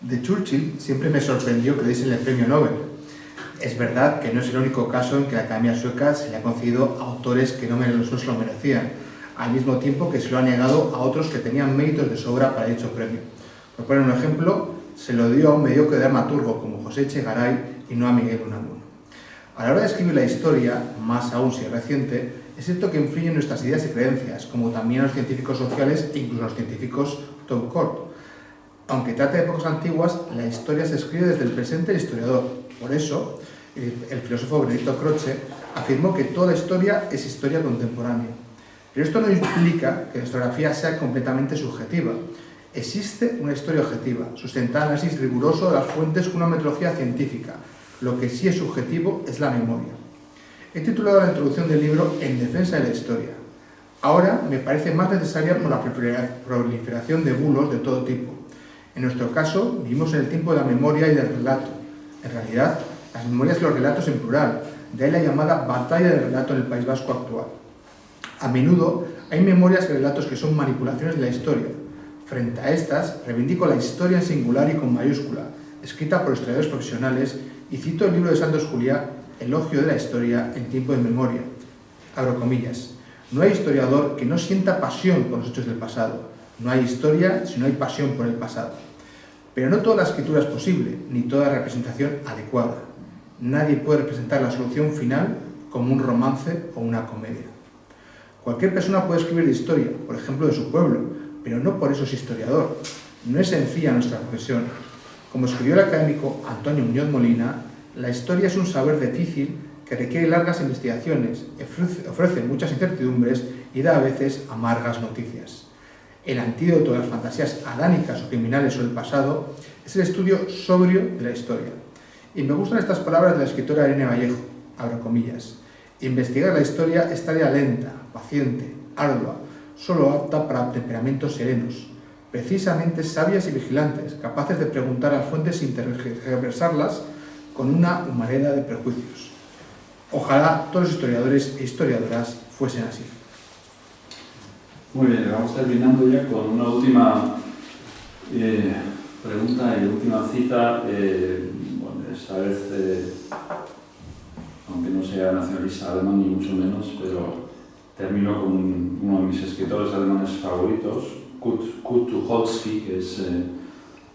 De Churchill siempre me sorprendió que diesen el premio Nobel. Es verdad que no es el único caso en que la Academia Sueca se le ha concedido a autores que no se lo merecían, al mismo tiempo que se lo ha negado a otros que tenían méritos de sobra para dicho premio. Por poner un ejemplo, se lo dio a un mediocre dramaturgo como José Echegaray y no a Miguel Unamuno. A la hora de escribir la historia, más aún si es reciente, es cierto que influyen nuestras ideas y creencias, como también a los científicos sociales e incluso a los científicos tout court. Aunque trate de épocas antiguas, la historia se escribe desde el presente del historiador. Por eso, el filósofo Benedetto Croce, afirmó que toda historia es historia contemporánea. Pero esto no implica que la historiografía sea completamente subjetiva. Existe una historia objetiva, sustentada en análisis riguroso de las fuentes con una metodología científica. Lo que sí es subjetivo es la memoria. He titulado la introducción del libro En defensa de la historia. Ahora me parece más necesaria por la proliferación de bulos de todo tipo. En nuestro caso, vivimos en el tiempo de la memoria y del relato. En realidad, las memorias y los relatos en plural, de ahí la llamada batalla del relato en el País Vasco actual. A menudo hay memorias y relatos que son manipulaciones de la historia. Frente a estas, reivindico la historia en singular y con mayúscula, escrita por historiadores profesionales, y cito el libro de Santos Juliá, Elogio de la historia en tiempo de memoria. Abro comillas. No hay historiador que no sienta pasión por los hechos del pasado. No hay historia si no hay pasión por el pasado. Pero no toda la escritura es posible, ni toda representación adecuada. Nadie puede representar la solución final como un romance o una comedia. Cualquier persona puede escribir de historia, por ejemplo de su pueblo, pero no por eso es historiador. No es sencilla nuestra profesión. Como escribió el académico Antonio Muñoz Molina, la historia es un saber difícil que requiere largas investigaciones, ofrece muchas incertidumbres y da a veces amargas noticias. El antídoto de las fantasías adánicas o criminales sobre el pasado es el estudio sobrio de la historia. Y me gustan estas palabras de la escritora Irene Vallejo, abro comillas. Investigar la historia es tarea lenta, paciente, ardua, solo apta para temperamentos serenos, precisamente sabias y vigilantes, capaces de preguntar a las fuentes sin tergiversarlas con una humareda de prejuicios. Ojalá todos los historiadores e historiadoras fuesen así. Muy bien, vamos terminando ya con una última pregunta y última cita. Bueno, esta vez, aunque no sea nacionalista alemán ni mucho menos, pero termino con uno de mis escritores alemanes favoritos, Kurt Tucholsky, que es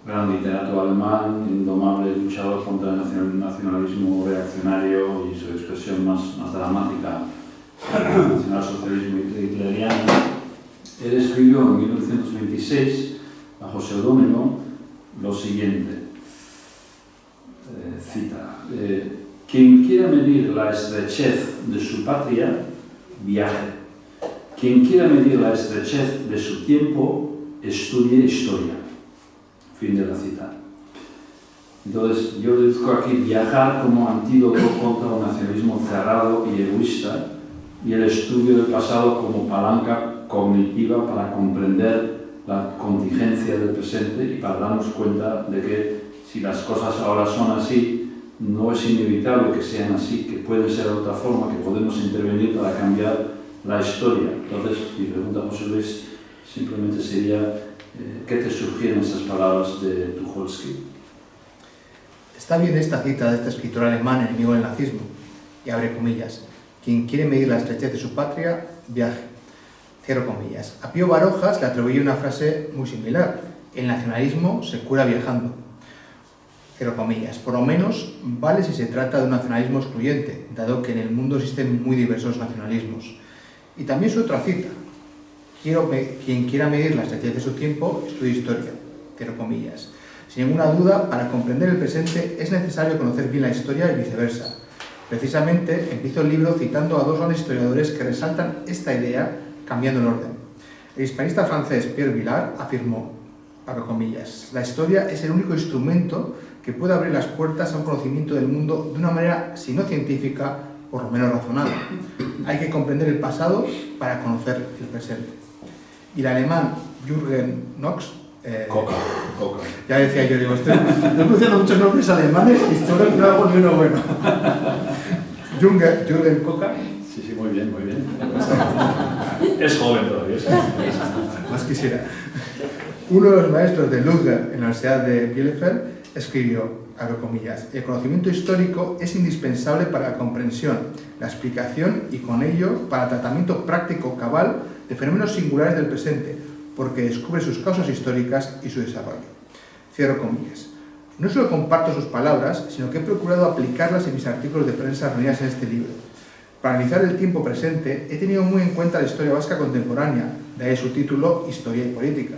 gran literato alemán, indomable luchador contra el nacionalismo reaccionario y su expresión más dramática, el nacionalsocialismo hitleriano. Él escribió en 1926, bajo seudónimo, lo siguiente, cita, quien quiera medir la estrechez de su patria, viaje. Quien quiera medir la estrechez de su tiempo, estudie historia. Fin de la cita. Entonces, yo deduzco aquí viajar como antídoto contra un nacionalismo cerrado y egoísta y el estudio del pasado como palanca cognitiva para comprender la contingencia del presente y para darnos cuenta de que si las cosas ahora son así, no es inevitable que sean así, que pueden ser de otra forma, que podemos intervenir para cambiar la historia. Entonces, mi pregunta, José Luis, simplemente sería, ¿qué te sugieren esas palabras de Tucholsky? Está bien esta cita de este escritor alemán, enemigo del nazismo, y abre comillas, quien quiere medir la estrechez de su patria, viaje. Cierro comillas. A Pío Barojas le atribuye una frase muy similar, el nacionalismo se cura viajando. Cierro comillas. Por lo menos vale si se trata de un nacionalismo excluyente, dado que en el mundo existen muy diversos nacionalismos. Y también su otra cita, quien quiera medir la estrechez de su tiempo, estudie historia. Cierro comillas. Sin ninguna duda, para comprender el presente es necesario conocer bien la historia y viceversa. Precisamente, empiezo el libro citando a dos grandes historiadores que resaltan esta idea cambiando el orden. El hispanista francés Pierre Vilar afirmó, abro comillas, la historia es el único instrumento que puede abrir las puertas a un conocimiento del mundo de una manera, si no científica, por lo menos razonable. Hay que comprender el pasado para conocer el presente. Y el alemán Jürgen Knox, Coca. ya decía yo, digo, estoy pronunciando muchos nombres alemanes y seguro que no hago ni uno bueno. Jürgen Coca. Sí, muy bien, muy bien. Es joven todavía. Más quisiera. Uno de los maestros de Ludger en la Universidad de Bielefeld escribió, abro comillas, el conocimiento histórico es indispensable para la comprensión, la explicación y con ello para el tratamiento práctico cabal de fenómenos singulares del presente, porque descubre sus causas históricas y su desarrollo. Cierro comillas. No solo comparto sus palabras, sino que he procurado aplicarlas en mis artículos de prensa reunidas en este libro. Para analizar el tiempo presente, he tenido muy en cuenta la historia vasca contemporánea, de ahí su título Historia y Política.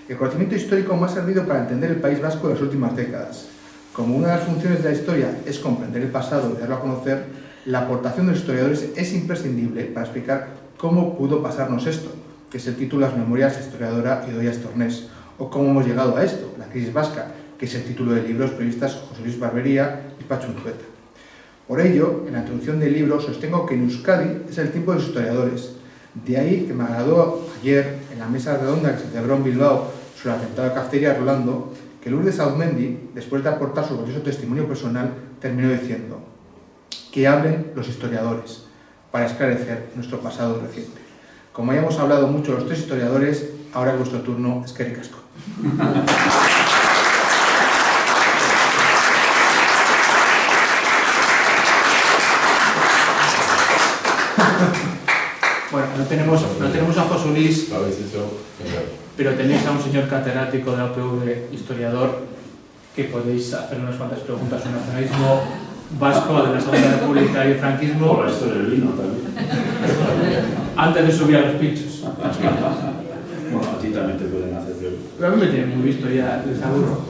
El conocimiento histórico me ha servido para entender el País Vasco de las últimas décadas. Como una de las funciones de la historia es comprender el pasado y darlo a conocer, la aportación de los historiadores es imprescindible para explicar cómo pudo pasarnos esto, que es el título de las memorias historiadora Idoia Estornés, o cómo hemos llegado a esto, la crisis vasca, que es el título de libros periodistas José Luis Barbería y Pacho Unzueta. Por ello, en la introducción del libro sostengo que en Euskadi es el tiempo de los historiadores. De ahí que me agradó ayer, en la mesa redonda que se celebró en Bilbao sobre el atentado de Cafetería Rolando, que Lourdes Auzmendi, después de aportar su valioso testimonio personal, terminó diciendo que hablen los historiadores para esclarecer nuestro pasado reciente. Como ya hemos hablado mucho los tres historiadores, ahora es vuestro turno, eskerrik asko. Bueno, no tenemos a José Luis, pero tenéis a un señor catedrático de la UPV, historiador, que podéis hacer unas cuantas preguntas sobre el nacionalismo vasco, de la Segunda República y el franquismo. Por la historia del vino también. Antes de subir a los pinchos. Bueno, a ti también te pueden hacer preguntas. A mí me tienen muy visto ya, les aburro.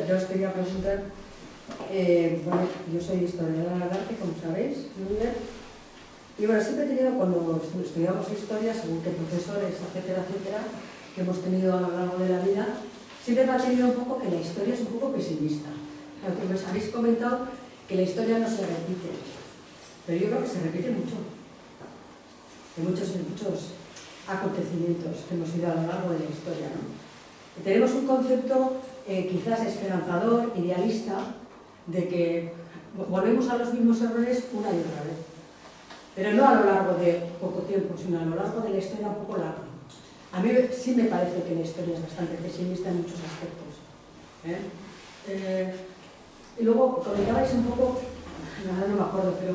Yo os quería preguntar, bueno, yo soy historiadora del arte, como sabéis, y bueno, siempre he tenido, cuando estudiamos historia, según qué profesores, etcétera, etcétera, que hemos tenido a lo largo de la vida, siempre me ha tenido un poco que la historia es un poco pesimista. Aunque me habéis comentado que la historia no se repite, pero yo creo que se repite mucho. En muchos acontecimientos que hemos ido a lo largo de la historia, ¿no? Y tenemos un concepto quizás esperanzador, idealista, de que volvemos a los mismos errores una y otra vez. Pero no a lo largo de poco tiempo, sino a lo largo de la historia un poco largo. A mí sí me parece que la historia es bastante pesimista en muchos aspectos. Y luego comentabais un poco, ahora no me acuerdo, pero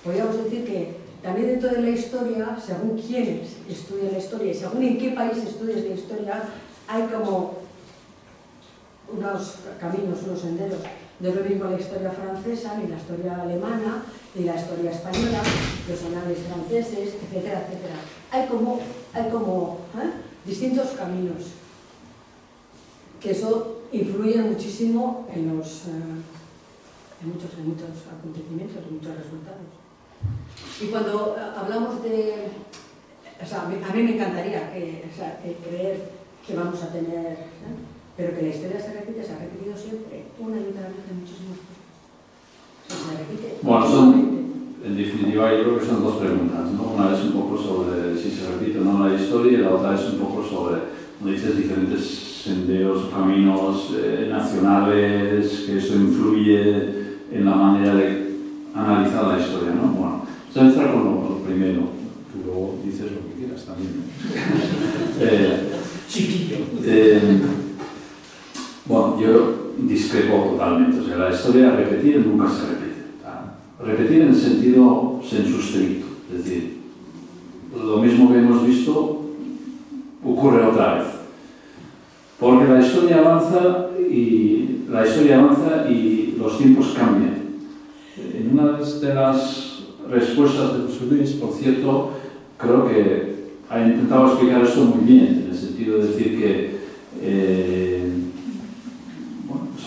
podríamos decir que también dentro de la historia, según quiénes estudian la historia y según en qué país estudias la historia, hay como unos caminos, unos senderos. No es lo mismo la historia francesa, ni la historia alemana, ni la historia española, los anales franceses, etcétera, etcétera. Hay como distintos caminos, que eso influye muchísimo en muchos acontecimientos, en muchos resultados. Y cuando hablamos de... O sea, a mí me encantaría creer que vamos a tener... Pero que la historia se ha repetido siempre, una y otra vez en muchísimas cosas. Se repite. Bueno, en definitiva yo creo que son dos preguntas, ¿no? Una es un poco sobre si se repite o no la historia y la otra es un poco sobre, como dices, diferentes senderos o caminos nacionales, que eso influye en la manera de analizar la historia, ¿no? Bueno, voy a empezar con lo primero, tú luego dices lo que quieras también. Chiquillo. Bueno, yo discrepo totalmente. O sea, la historia repetir nunca se repite. Repetir en el sentido sensu stricto. Es decir, lo mismo que hemos visto ocurre otra vez. Porque la historia avanza y los tiempos cambian. En una de las respuestas de José Luis, por cierto, creo que ha intentado explicar esto muy bien, en el sentido de decir que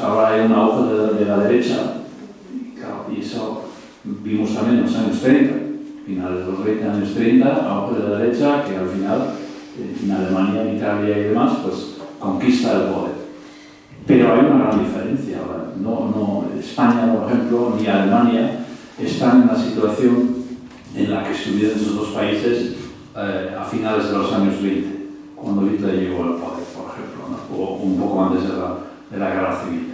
ahora hay un auge de la derecha, y eso vimos también en los años 30, finales de los 20 años 30, auge de la derecha que al final, en Alemania, en Italia y demás, pues conquista el poder. Pero hay una gran diferencia ahora. No España, por ejemplo, ni Alemania están en la situación en la que estuvieron esos dos países a finales de los años 20, cuando Hitler llegó al poder, por ejemplo, ¿no? O un poco antes de la guerra civil.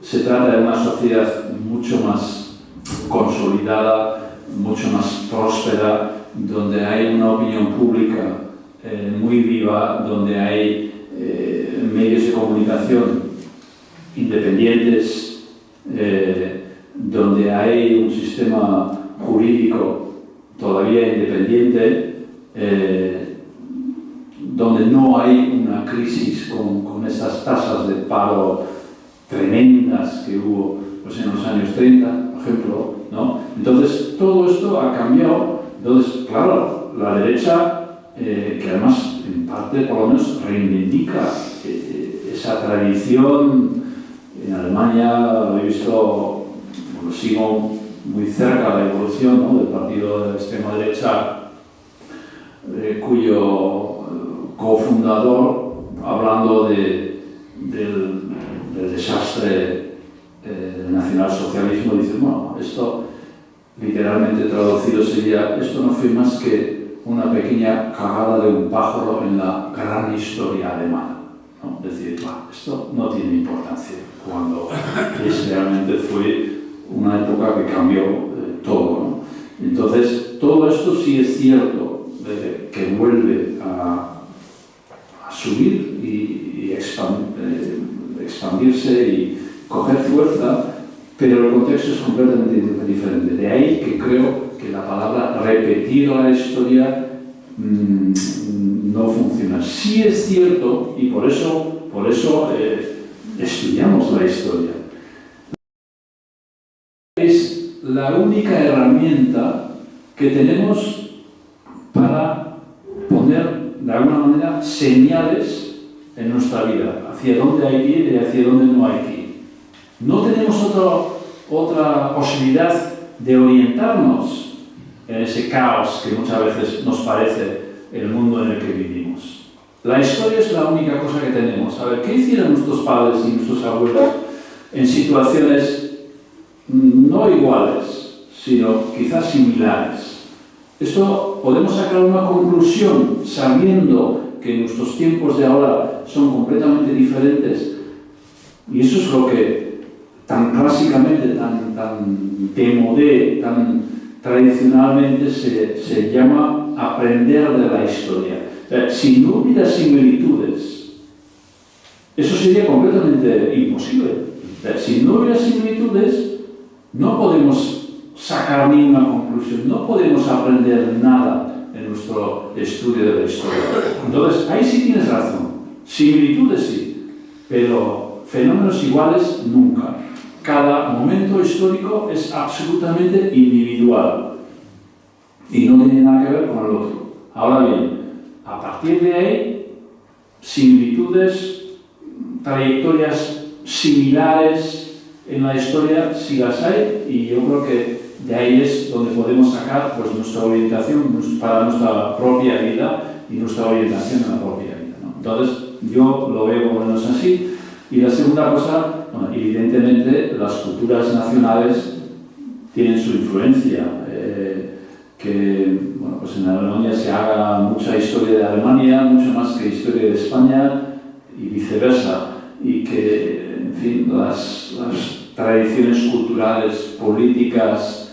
Se trata de una sociedad mucho más consolidada, mucho más próspera, donde hay una opinión pública muy viva, donde hay medios de comunicación independientes, donde hay un sistema jurídico todavía independiente, donde no hay una crisis con estas tasas de paro tremendas que hubo pues, en los años 30, por ejemplo, ¿no? Entonces, todo esto ha cambiado. Entonces, claro, la derecha, que además, en parte, por lo menos, reivindica esa tradición. En Alemania he visto, lo sigo muy cerca la evolución, ¿no?, del partido de extrema derecha, cuyo cofundador, hablando del desastre del nacionalsocialismo, dice, bueno, esto literalmente traducido sería, esto no fue más que una pequeña cagada de un pájaro en la gran historia alemana, ¿no? Es decir, esto no tiene importancia, cuando realmente fue una época que cambió todo, ¿no? Entonces, todo esto sí es cierto, que vuelve a subir y expandirse y coger fuerza, pero el contexto es completamente diferente. De ahí que creo que la palabra repetir la historia no funciona. Sí es cierto, y por eso estudiamos la historia. Es la única herramienta que tenemos para poner, de alguna manera, señales en nuestra vida, hacia dónde hay que ir y hacia dónde no hay que ir. No tenemos otra posibilidad de orientarnos en ese caos que muchas veces nos parece el mundo en el que vivimos. La historia es la única cosa que tenemos. A ver, ¿qué hicieron nuestros padres y nuestros abuelos en situaciones no iguales, sino quizás similares? Esto podemos sacar una conclusión sabiendo que nuestros tiempos de ahora son completamente diferentes, y eso es lo que tan clásicamente, tan de modé, tan tradicionalmente se llama aprender de la historia. O sea, si no hubiera similitudes, eso sería completamente imposible. O sea, si no hubiera similitudes, no podemos sacar ninguna conclusión, no podemos aprender nada en nuestro estudio de la historia. Entonces, ahí sí tienes razón. Similitudes sí, pero fenómenos iguales nunca. Cada momento histórico es absolutamente individual y no tiene nada que ver con el otro. Ahora bien, a partir de ahí, similitudes, trayectorias similares en la historia sí las hay, y yo creo que de ahí es donde podemos sacar, pues, nuestra orientación para nuestra propia vida y nuestra orientación en la propia vida, ¿no? Entonces, yo lo veo por lo menos así. Y la segunda cosa, bueno, evidentemente las culturas nacionales tienen su influencia. Que, bueno, pues en Alemania se haga mucha historia de Alemania, mucho más que historia de España, y viceversa. Y que, en fin, las tradiciones culturales, políticas,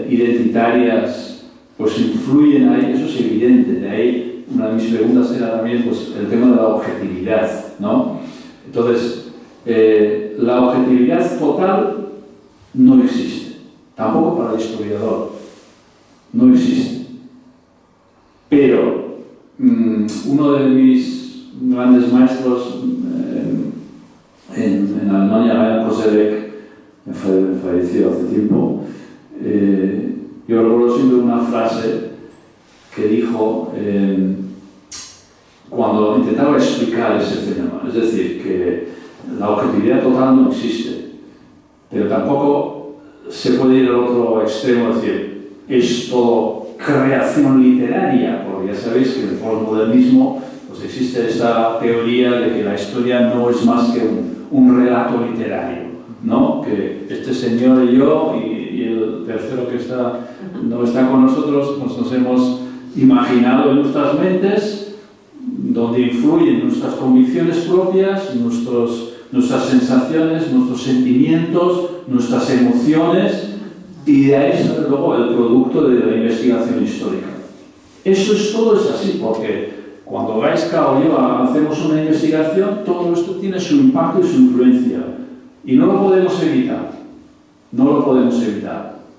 identitarias, pues influyen ahí, eso es evidente. De ahí, una de mis preguntas era también, pues, el tema de la objetividad, ¿no? Entonces, la objetividad total no existe, tampoco para el historiador, no existe. Pero uno de mis grandes maestros en Alemania, Reinhard Koselleck, falleció hace tiempo, yo recuerdo siempre una frase que dijo cuando intentaba explicar ese fenómeno, es decir, que la objetividad total no existe, pero tampoco se puede ir al otro extremo, es decir, es todo creación literaria, porque ya sabéis que en el postmodernismo pues existe esta teoría de que la historia no es más que un relato literario, ¿no? Que este señor y yo y el tercero que no está con nosotros, pues nos hemos imaginado en nuestras mentes, donde influyen nuestras convicciones propias, nuestras sensaciones, nuestros sentimientos, nuestras emociones, y de ahí sale luego el producto de la investigación histórica. Eso es todo, es así, porque cuando Gaisca o yo hacemos una investigación, todo esto tiene su impacto y su influencia, y no lo podemos evitar,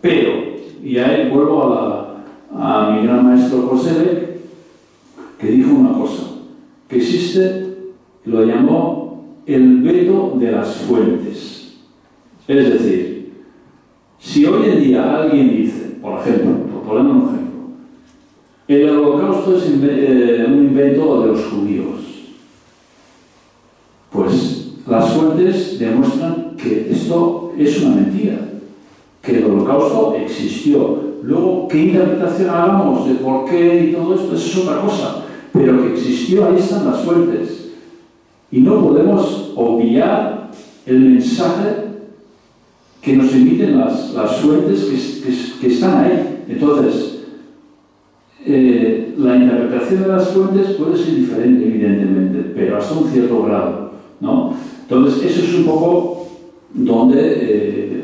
pero, y ahí vuelvo a mi gran maestro Koselleck, que dijo una cosa, que existe, lo llamó el veto de las fuentes. Es decir, Si hoy en día alguien dice, por ejemplo, por poner un ejemplo, el Holocausto es un invento de los judíos, pues las fuentes demuestran que esto es una mentira, que el Holocausto existió. Luego, ¿qué interpretación hagamos de por qué y todo esto? Eso es otra cosa, pero que existió, ahí están las fuentes. Y no podemos obviar el mensaje que nos emiten las fuentes que están ahí. Entonces, la interpretación de las fuentes puede ser diferente, evidentemente, pero hasta un cierto grado, ¿no? Entonces, eso es un poco donde,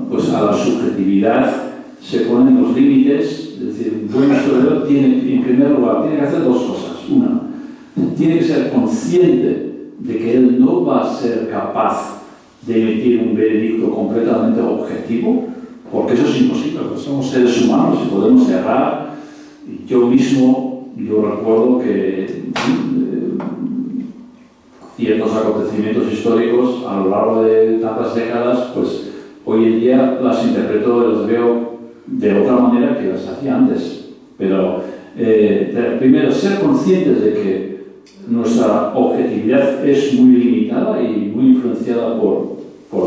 pues a la subjetividad se ponen los límites. Es decir, un buen historiador tiene, en primer lugar, tiene que hacer dos cosas. Una, tiene que ser consciente de que él no va a ser capaz de emitir un veredicto completamente objetivo, porque eso es imposible, porque somos seres humanos y podemos errar. Yo recuerdo que ciertos acontecimientos históricos a lo largo de tantas décadas, pues hoy en día las interpreto y las veo de otra manera que las hacía antes. Pero primero, ser conscientes de que nuestra objetividad es muy limitada y muy influenciada por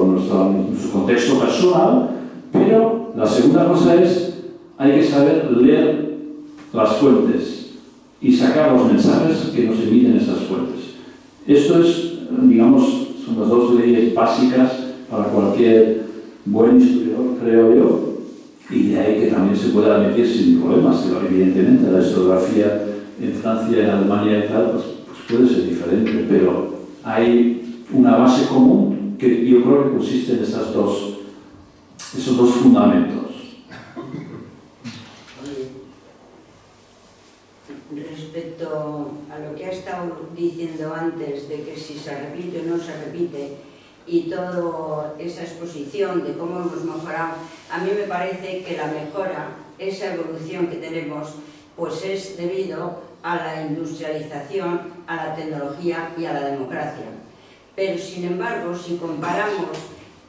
nuestro contexto personal, pero la segunda cosa es, hay que saber leer las fuentes y sacar los mensajes que nos emiten esas fuentes. Esto es, digamos, son las dos leyes básicas para cualquier buen historiador, creo yo, y de ahí que también se pueda admitir sin problemas. Evidentemente, la historiografía en Francia, en Alemania y tal, pues puede ser diferente, pero hay una base común que yo creo que consiste en esos dos fundamentos. Respecto a lo que ha estado diciendo antes, de que si se repite o no se repite, y toda esa exposición de cómo hemos mejorado, a mí me parece que la mejora, esa evolución que tenemos, pues es debido a la industrialización, a la tecnología y a la democracia. Pero sin embargo, si comparamos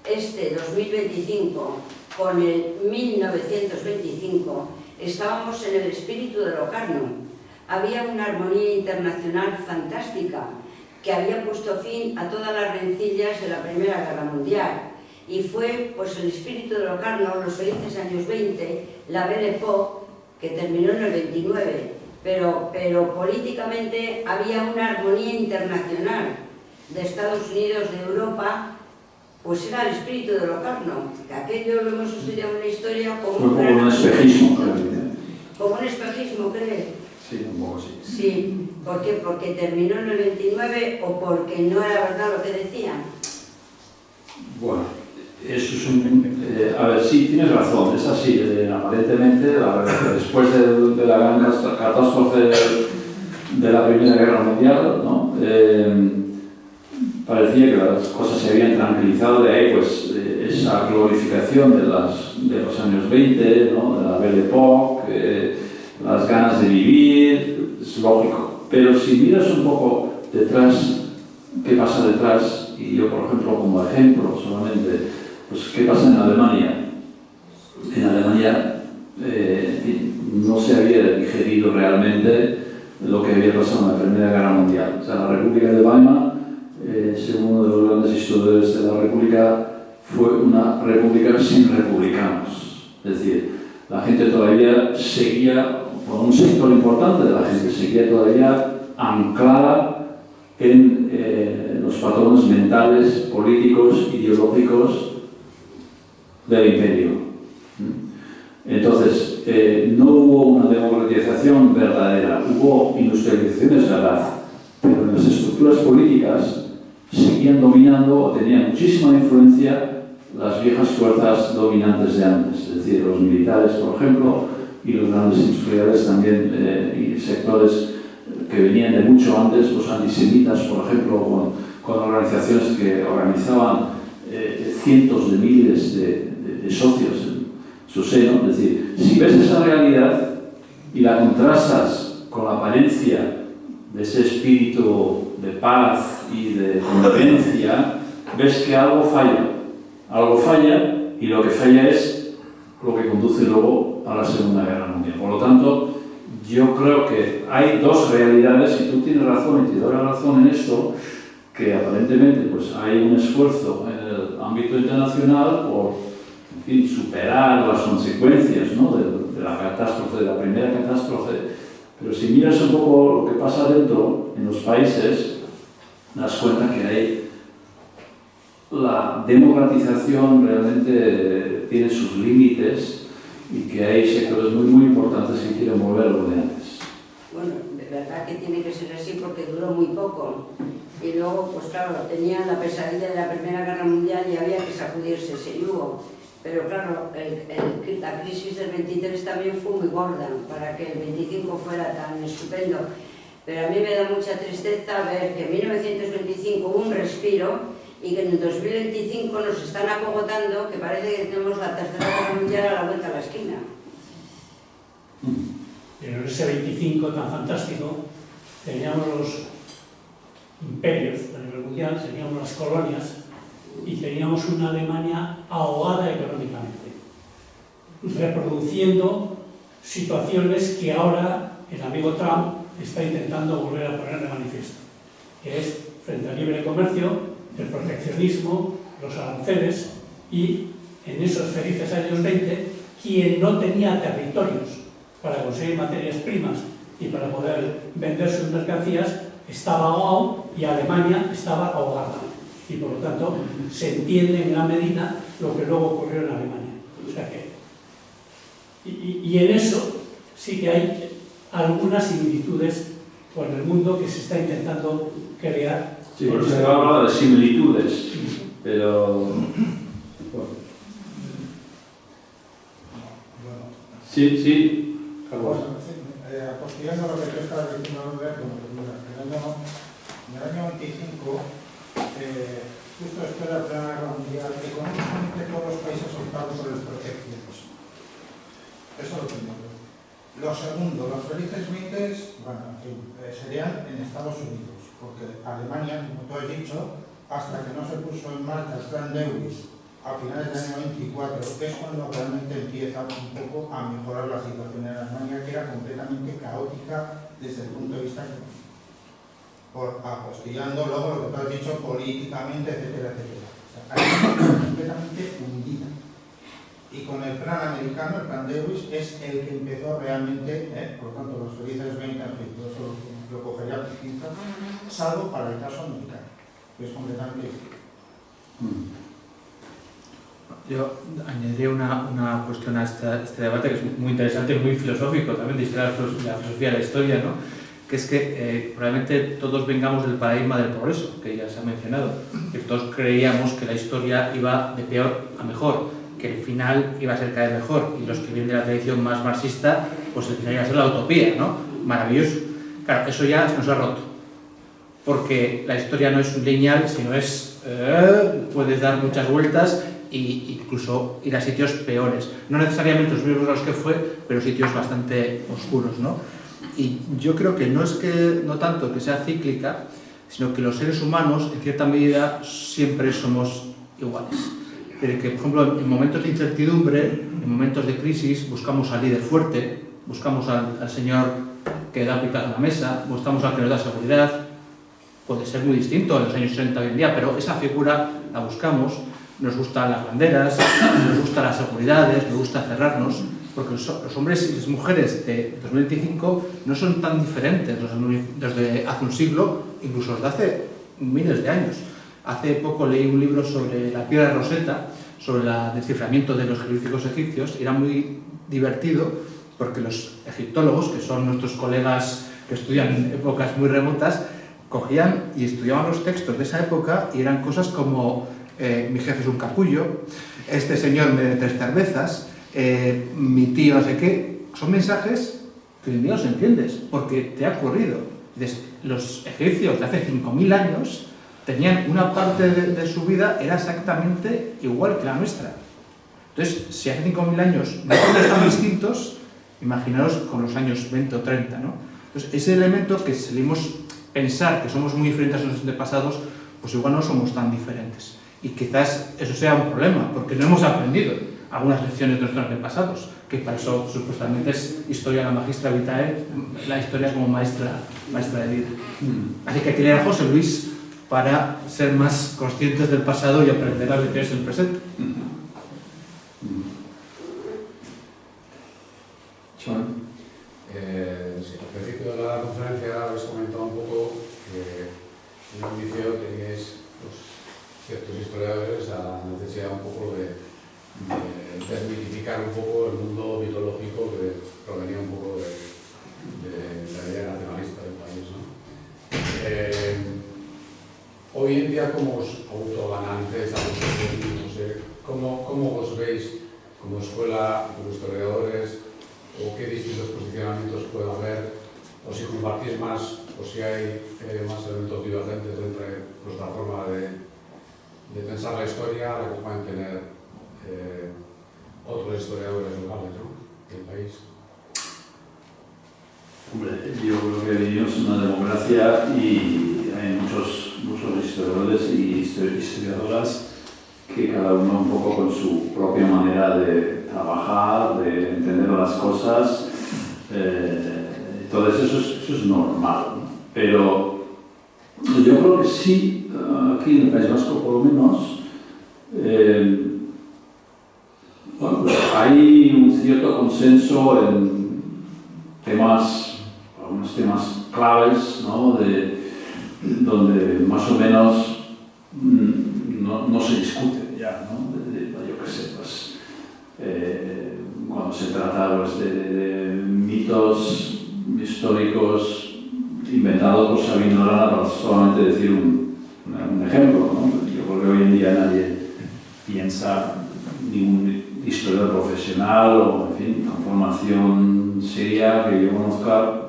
este 2025 con el 1925, estábamos en el espíritu de Locarno. Había una armonía internacional fantástica que había puesto fin a todas las rencillas de la Primera Guerra Mundial. Y fue pues el espíritu de Locarno, los felices años 20, la Belle Époque, que terminó en el 29. Pero políticamente había una armonía internacional de Estados Unidos, de Europa, pues era el espíritu de Locarno. Que aquello lo hemos estudiado en la historia como un espejismo. Como un espejismo, ¿crees? Sí, un poco sí. Sí, ¿por qué? ¿Porque terminó en el 29 o porque no era verdad lo que decían? Bueno, eso es un... a ver, sí, tienes razón, es así. Aparentemente, después de la gran catástrofe de la Primera Guerra Mundial, ¿no? Parecía que las cosas se habían tranquilizado. De ahí, pues, esa glorificación de los años 20, ¿no? De la Belle Époque, las ganas de vivir, es lógico. Pero si miras un poco detrás, qué pasa detrás, y yo, por ejemplo, como ejemplo solamente, pues qué pasa en Alemania. En Alemania no se había digerido realmente lo que había pasado en la Primera Guerra Mundial. O sea, la República de Weimar, según uno de los grandes historiadores de la República, fue una república sin republicanos. Es decir, la gente todavía seguía, por un sector importante de la gente, seguía todavía anclada en los patrones mentales, políticos, ideológicos del imperio. Entonces, no hubo una democratización verdadera, hubo industrializaciones de verdad, pero en las estructuras políticas seguían dominando o tenían muchísima influencia las viejas fuerzas dominantes de antes, es decir, los militares, por ejemplo, y los grandes industriales también, y sectores que venían de mucho antes, los antisemitas, por ejemplo, con organizaciones que organizaban cientos de miles de socios en su seno. Es decir, si ves esa realidad y la contrastas con la apariencia de ese espíritu de paz y de convivencia, ves que algo falla y lo que falla es lo que conduce luego a la Segunda Guerra Mundial. Por lo tanto, yo creo que hay dos realidades, y tú tienes razón y te doy la razón en esto, que aparentemente pues, hay un esfuerzo en el ámbito internacional por, en fin, superar las consecuencias, ¿no?, de la catástrofe, de la primera catástrofe, pero si miras un poco lo que pasa dentro, en los países, das cuenta que hay la democratización realmente tiene sus límites y que hay sectores muy importantes que quieren volver a lo de antes. Bueno, de verdad que tiene que ser así porque duró muy poco. Y luego, pues claro, tenían la pesadilla de la Primera Guerra Mundial y había que sacudirse ese yugo. Pero claro, la crisis del 23 también fue muy gorda para que el 25 fuera tan estupendo. Pero a mí me da mucha tristeza ver que en 1925 hubo un respiro y que en el 2025 nos están acogotando, que parece que tenemos la Tercera Guerra Mundial a la vuelta de la esquina. Pero en ese 25 tan fantástico teníamos los imperios a nivel mundial, teníamos las colonias y teníamos una Alemania ahogada económicamente, reproduciendo situaciones que ahora el amigo Trump está intentando volver a poner de manifiesto, que es frente al libre comercio, el proteccionismo, los aranceles y en esos felices años 20, quien no tenía territorios para conseguir materias primas y para poder vender sus mercancías estaba ahogado y Alemania estaba ahogada. Y por lo tanto se entiende en gran medida lo que luego ocurrió en Alemania. O sea que, y en eso sí que hay algunas similitudes con el mundo que se está intentando crear. Sí, por eso se va a hablar de similitudes, pero... Bueno. Sí, Carlos. Apostillando lo que tú estabas diciendo, Roberto, en el año 25, justo después de la Primera Guerra Mundial, económicamente todos los países optaron por el proteccionismo. Eso lo primero. Lo segundo, los felices 20, bueno, en fin, serían en Estados Unidos, porque Alemania, como tú has dicho, hasta que no se puso en marcha el plan Dewis a finales del año 24, que es cuando realmente empieza un poco a mejorar la situación en Alemania, que era completamente caótica desde el punto de vista económico. Por apostillando luego lo que tú has dicho políticamente, etcétera, etcétera. O sea, Alemania completamente hundida. Y con el plan americano, el plan Dewis, es el que empezó realmente, por lo tanto, los felices 20, en fin, todo eso lo cogería distinto, salvo para el caso americano, que es completamente distinto. Yo añadiría una cuestión a este debate que es muy interesante y muy filosófico también, de la filosofía de la historia, ¿no? Que es que probablemente todos vengamos del paradigma del progreso, que ya se ha mencionado, que todos creíamos que la historia iba de peor a mejor, que el final iba a ser cada vez mejor, y los que vienen de la tradición más marxista, pues el final iba a ser la utopía, ¿no? Maravilloso. Claro, eso ya nos ha roto, porque la historia no es lineal, sino es... puedes dar muchas vueltas e incluso ir a sitios peores. No necesariamente los mismos a los que fue, pero sitios bastante oscuros, ¿no? Y yo creo que no tanto que sea cíclica, sino que los seres humanos, en cierta medida, siempre somos iguales. Pero que, por ejemplo, en momentos de incertidumbre, en momentos de crisis, buscamos al líder fuerte, buscamos al señor que da picas en la mesa, buscamos al que nos da seguridad. Puede ser muy distinto en los años 30 hoy en día, pero esa figura la buscamos. Nos gustan las banderas, nos gustan las seguridades, nos gusta cerrarnos, porque los hombres y las mujeres de 2025 no son tan diferentes desde hace un siglo, incluso desde hace miles de años. Hace poco leí un libro sobre la piedra de Rosetta, sobre el desciframiento de los jeroglíficos egipcios, y era muy divertido porque los egiptólogos, que son nuestros colegas que estudian épocas muy remotas, cogían y estudiaban los textos de esa época y eran cosas como mi jefe es un capullo, este señor me debe 3 cervezas, mi tío no sé qué. Son mensajes que hoy en día los entiendes, porque te ha ocurrido. Los egipcios de hace 5.000 años tenían una parte de su vida era exactamente igual que la nuestra. Entonces, si hace 5.000 años no están distintos, imaginaros con los años 20 o 30, ¿no? Entonces, ese elemento que salimos pensar que somos muy diferentes a los antepasados, pues igual no somos tan diferentes. Y quizás eso sea un problema, porque no hemos aprendido algunas lecciones de nuestros antepasados, que para eso supuestamente es historia la magistra vitae, la historia como maestra de vida. Así que hay que leer a José Luis para ser más conscientes del pasado y aprender las lecciones del presente. Sí, al principio de la conferencia habéis comentado un poco que en un inicio teníais ciertos historiadores a la necesidad un poco de desmitificar un poco el mundo mitológico que provenía un poco de la idea nacionalista del país, ¿no? Hoy en día, ¿cómo os autoanalizáis a vosotros mismos? ¿Cómo os veis como escuela, como historiadores? ¿O qué distintos posicionamientos puede haber? ¿O si compartís más, o si hay más elementos divergentes entre vuestra forma de pensar la historia a la que pueden tener otros historiadores locales, ¿no?, del país? Hombre, yo creo que vivimos en una democracia y hay muchos historiadores y historiadoras que cada uno un poco con su propia manera de trabajar, de entender las cosas, entonces eso es normal, ¿no? Pero yo creo que sí, aquí en el País Vasco por lo menos, bueno, pues hay un cierto consenso en algunos temas claves, ¿no?, donde más o menos no se discute ya, ¿no? Yo qué sé, pues cuando se trata pues, de mitos históricos inventados por Sabino Arana, para solamente decir un ejemplo, ¿no? Yo creo que hoy en día nadie piensa, ningún historiador profesional o, en fin, con formación seria que yo conozca,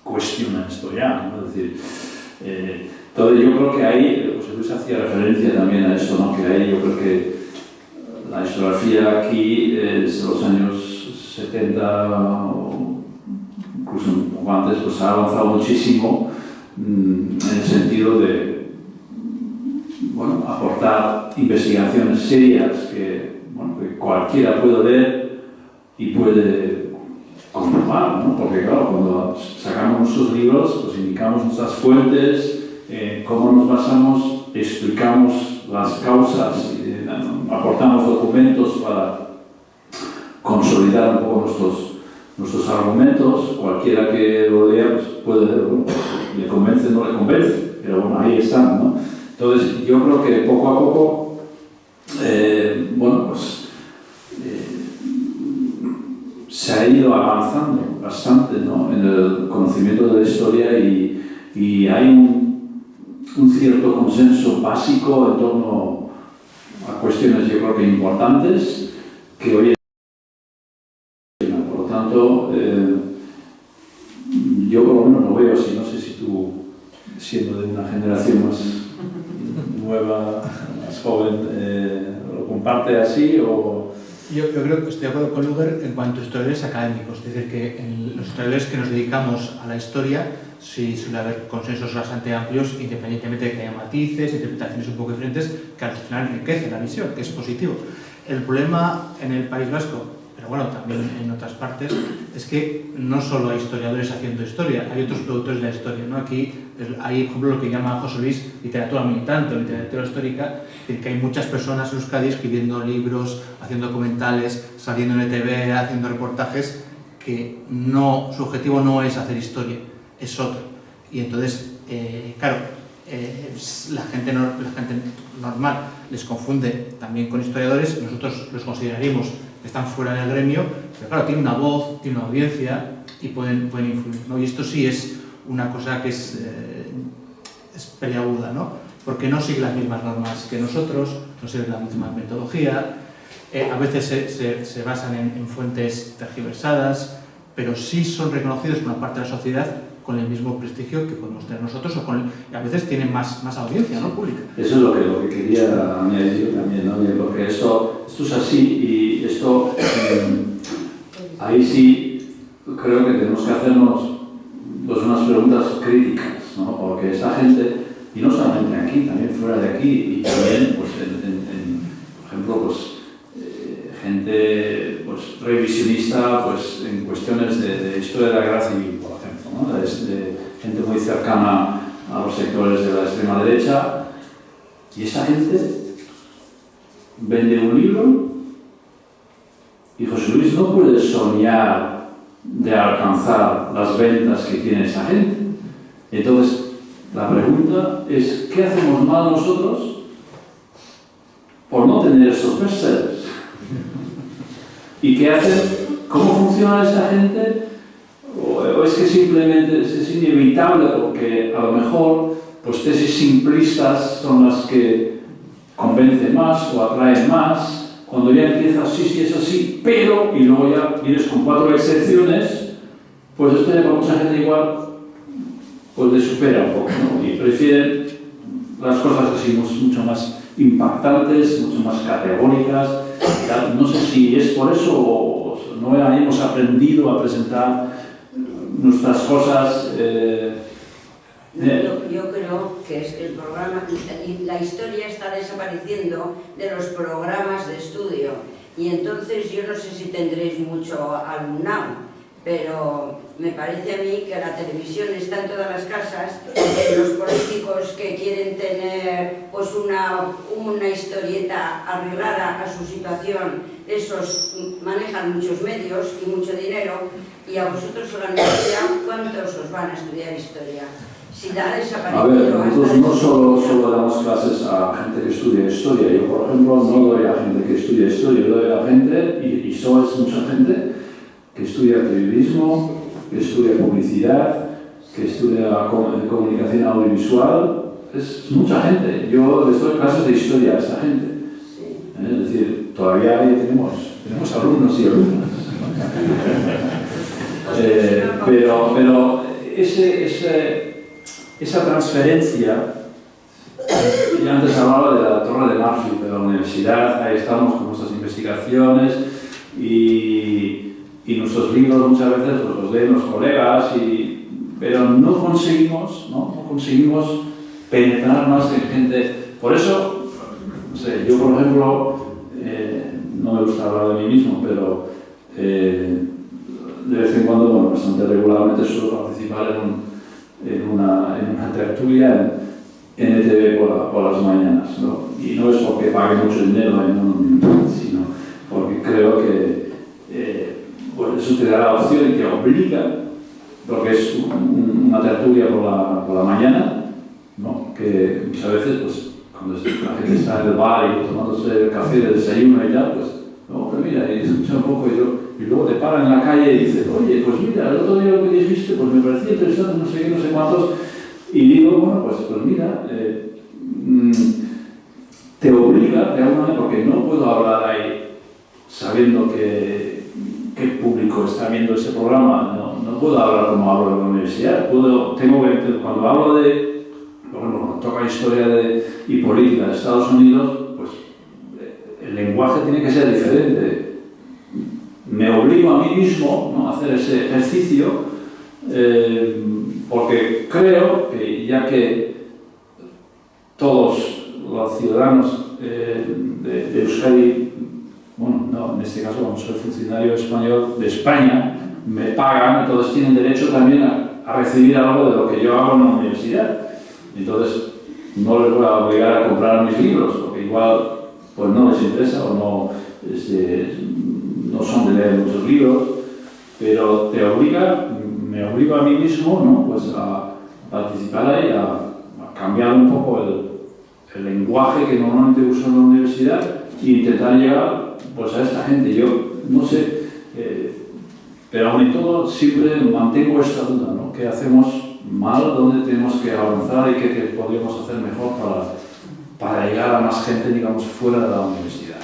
cuestiona esto ya, ¿no? Es decir, entonces yo creo que ahí, José Luis hacía referencia también a eso, ¿no?, que ahí yo creo que la historiografía aquí desde los años 70 o incluso un poco antes pues ha avanzado muchísimo en el sentido de, bueno, aportar investigaciones serias que, bueno, que cualquiera puede leer y puede comprobar, ¿no? Porque claro, cuando sacamos nuestros libros pues indicamos nuestras fuentes, cómo nos basamos, explicamos las causas, aportamos documentos para consolidar un poco nuestros argumentos. Cualquiera que lo lea pues puede, bueno, le convence o no le convence, pero bueno, ahí están, ¿no? Entonces yo creo que poco a poco, bueno, pues se ha ido avanzando bastante, ¿no?, en el conocimiento de la historia y hay un cierto consenso básico en torno a cuestiones, yo creo que importantes, que hoy en día, por lo tanto, yo por lo menos lo veo así. No sé si tú, siendo de una generación más nueva, más joven, lo comparte así o... Yo creo que estoy de acuerdo con Luger en cuanto a historiadores académicos, es decir, que en los historiadores que nos dedicamos a la historia sí suele haber consensos bastante amplios, independientemente de que haya matices, interpretaciones un poco diferentes, que al final enriquece la visión, que es positivo. El problema en el País Vasco, pero bueno, también en otras partes, es que no solo hay historiadores haciendo historia, hay otros productores de la historia, ¿no? Aquí hay, por ejemplo, lo que llama José Luis literatura militante o literatura histórica, es decir, que hay muchas personas en Euskadi escribiendo libros, haciendo documentales, saliendo en ETV, haciendo reportajes, que su objetivo no es hacer historia, es otro. Y entonces, claro, la gente normal les confunde también con historiadores, nosotros los consideraríamos que están fuera del gremio, pero claro, tienen una voz, tienen una audiencia y pueden influir, ¿no? Y esto sí es una cosa que es peleaguda, ¿no? Porque no sigue las mismas normas que nosotros, no sigue la misma metodología, a veces se basan en fuentes tergiversadas, pero sí son reconocidos por una parte de la sociedad con el mismo prestigio que podemos tener nosotros, a veces tienen más audiencia, ¿no?, pública. Eso es lo que quería añadir también, ¿no? Porque esto es así y esto, ahí sí creo que tenemos que hacernos pues unas preguntas críticas, ¿no? Porque esta gente y no solamente aquí, también fuera de aquí, y también, pues, por ejemplo, pues, gente pues, revisionista pues, en cuestiones de historia de la guerra civil, por ejemplo, ¿no? Gente muy cercana a los sectores de la extrema derecha, y esa gente vende un libro y José Luis no puede soñar de alcanzar las ventas que tiene esa gente. Entonces, la pregunta es, ¿qué hacemos mal nosotros por no tener esos bestsellers? ¿Y qué hacen? ¿Cómo funciona esta gente? ¿O es que simplemente es inevitable porque a lo mejor pues tesis simplistas son las que convencen más o atraen más? Cuando ya empiezas, sí, es así, pero, y luego ya vienes con 4 excepciones, pues esto ya para mucha gente igual pues le supera un poco, ¿no? Y prefieren las cosas así mucho más impactantes, mucho más categóricas. No sé si es por eso o no hemos aprendido a presentar nuestras cosas. Yo creo que es que el programa, la historia está desapareciendo de los programas de estudio, y entonces yo no sé si tendréis mucho alumnado, pero me parece a mí que la televisión está en todas las casas, los políticos que quieren tener pues una historieta arreglada a su situación, esos manejan muchos medios y mucho dinero, y a vosotros en la universidad, ¿cuántos os van a estudiar historia? Si da desaparecido. A ver, nosotros no solo damos clases a gente que estudia historia. Yo, por ejemplo, no doy a gente que estudia historia, yo doy a gente, y sois mucha gente, que estudia periodismo, que estudia publicidad, que estudia comunicación audiovisual. Es mucha gente. Yo les doy clases de historia a esta gente. Sí. Es decir, todavía tenemos alumnos y alumnas. Pero esa transferencia, y antes hablaba de la Torre de Marfil, de la universidad, ahí estamos con nuestras investigaciones y nuestros libros muchas veces pues, los leen los colegas, pero no conseguimos penetrar más en gente. Por eso, no sé, yo por ejemplo, no me gusta hablar de mí mismo, pero de vez en cuando, bueno, bastante regularmente suelo participar en una tertulia en ETV por las mañanas, ¿no? Y no es porque pague mucho dinero, sino porque creo que pues eso te da la opción y te obliga, porque es una tertulia por la mañana, ¿no? Que muchas veces, pues, cuando la gente está en el bar y tomándose el café de desayuno y tal, pues, no, pero mira, y escucha un poco y luego te paran en la calle y dices, oye, pues mira, el otro día lo que dijiste, pues me parecía interesante, no sé qué, no sé cuántos, y digo, bueno, pues mira, te obliga de alguna manera, porque no puedo hablar ahí sabiendo qué público está viendo ese programa, no puedo hablar como hablo en la universidad, cuando hablo de, bueno, cuando toca historia y política de Estados Unidos, pues el lenguaje tiene que ser diferente. Me obligo a mí mismo, ¿no?, a hacer ese ejercicio, porque creo que ya que todos los ciudadanos de Euskadi, bueno, no, en este caso como soy funcionario español de España, me pagan, entonces tienen derecho también a recibir algo de lo que yo hago en la universidad. Entonces no les voy a obligar a comprar mis libros, porque igual pues no les interesa o no son de leer muchos libros, pero me obliga a mí mismo, ¿no?, pues a participar ahí, a cambiar un poco el lenguaje que normalmente uso en la universidad e intentar llegar pues a esta gente. Yo no sé, pero aún y todo siempre mantengo esta duda, ¿no? ¿Qué hacemos mal? ¿Dónde tenemos que avanzar? ¿Y qué podríamos hacer mejor para llegar a más gente, digamos, fuera de la universidad?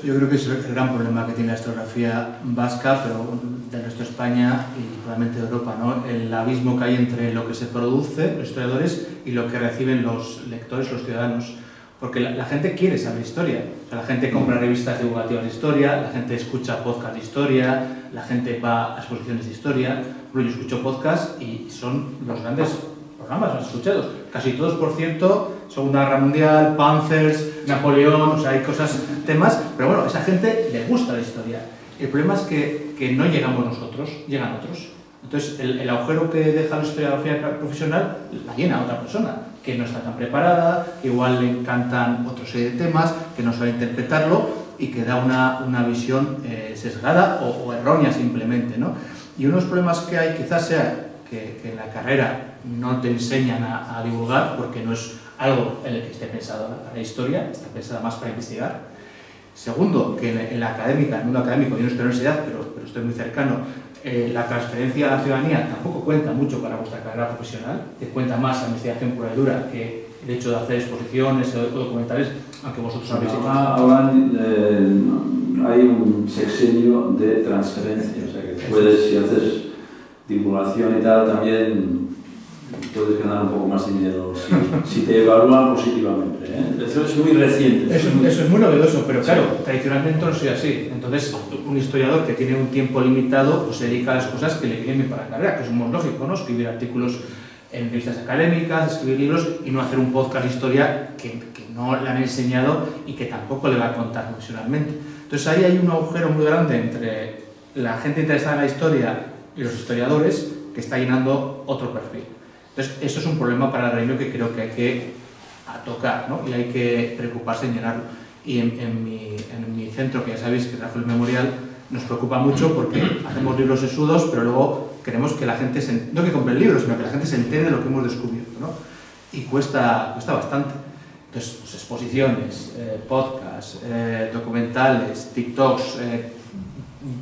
Yo creo que es el gran problema que tiene la historiografía vasca, pero del resto de España y probablemente de Europa, ¿no? El abismo que hay entre lo que se produce, los historiadores, y lo que reciben los lectores, los ciudadanos. Porque la gente quiere saber historia. O sea, la gente compra revistas divulgativas de historia, la gente escucha podcast de historia, la gente va a exposiciones de historia. Yo escucho podcast y son los grandes programas más escuchados. Casi todos, por cierto, Segunda Guerra Mundial, Panzers, Napoleón, o sea, hay cosas, temas, pero bueno, a esa gente le gusta la historia. El problema es que no llegamos nosotros, llegan otros. Entonces, el agujero que deja la historiografía profesional la llena otra persona, que no está tan preparada, que igual le encantan otra serie de temas, que no sabe interpretarlo y que da una visión sesgada o errónea simplemente, ¿no? Y uno de los problemas que hay quizás sea que en la carrera no te enseñan a divulgar, porque no es algo en el que esté pensado la historia, está pensada más para investigar. Segundo, que en la académica, en el mundo académico, yo no estoy en la universidad, pero estoy muy cercano, la transferencia a la ciudadanía tampoco cuenta mucho para vuestra carrera profesional, te cuenta más la investigación pura y dura que el hecho de hacer exposiciones o documentales, aunque vosotros habéis hecho. Ahora hay un sexenio de transferencia, o sea que puedes, si haces divulgación y tal, también puedes ganar un poco más de dinero si te evalúan positivamente, ¿eh? Eso es muy reciente. Eso es muy novedoso, pero claro, tradicionalmente no soy así. Entonces, un historiador que tiene un tiempo limitado pues se dedica a las cosas que le vienen bien para la carrera, que es muy lógico, ¿no? Escribir artículos en revistas académicas, escribir libros y no hacer un podcast de historia que no le han enseñado y que tampoco le va a contar profesionalmente. Entonces, ahí hay un agujero muy grande entre la gente interesada en la historia y los historiadores que está llenando otro perfil. Entonces, eso es un problema para el reino que creo que hay que tocar, ¿no? Y hay que preocuparse en llenarlo. Y en mi centro, que ya sabéis que trabajo el memorial, nos preocupa mucho porque hacemos libros sesudos, pero luego queremos que la gente, no que compre el libro, sino que la gente se entere de lo que hemos descubierto, ¿no? Y cuesta bastante. Entonces, pues, exposiciones, podcasts, documentales, TikToks,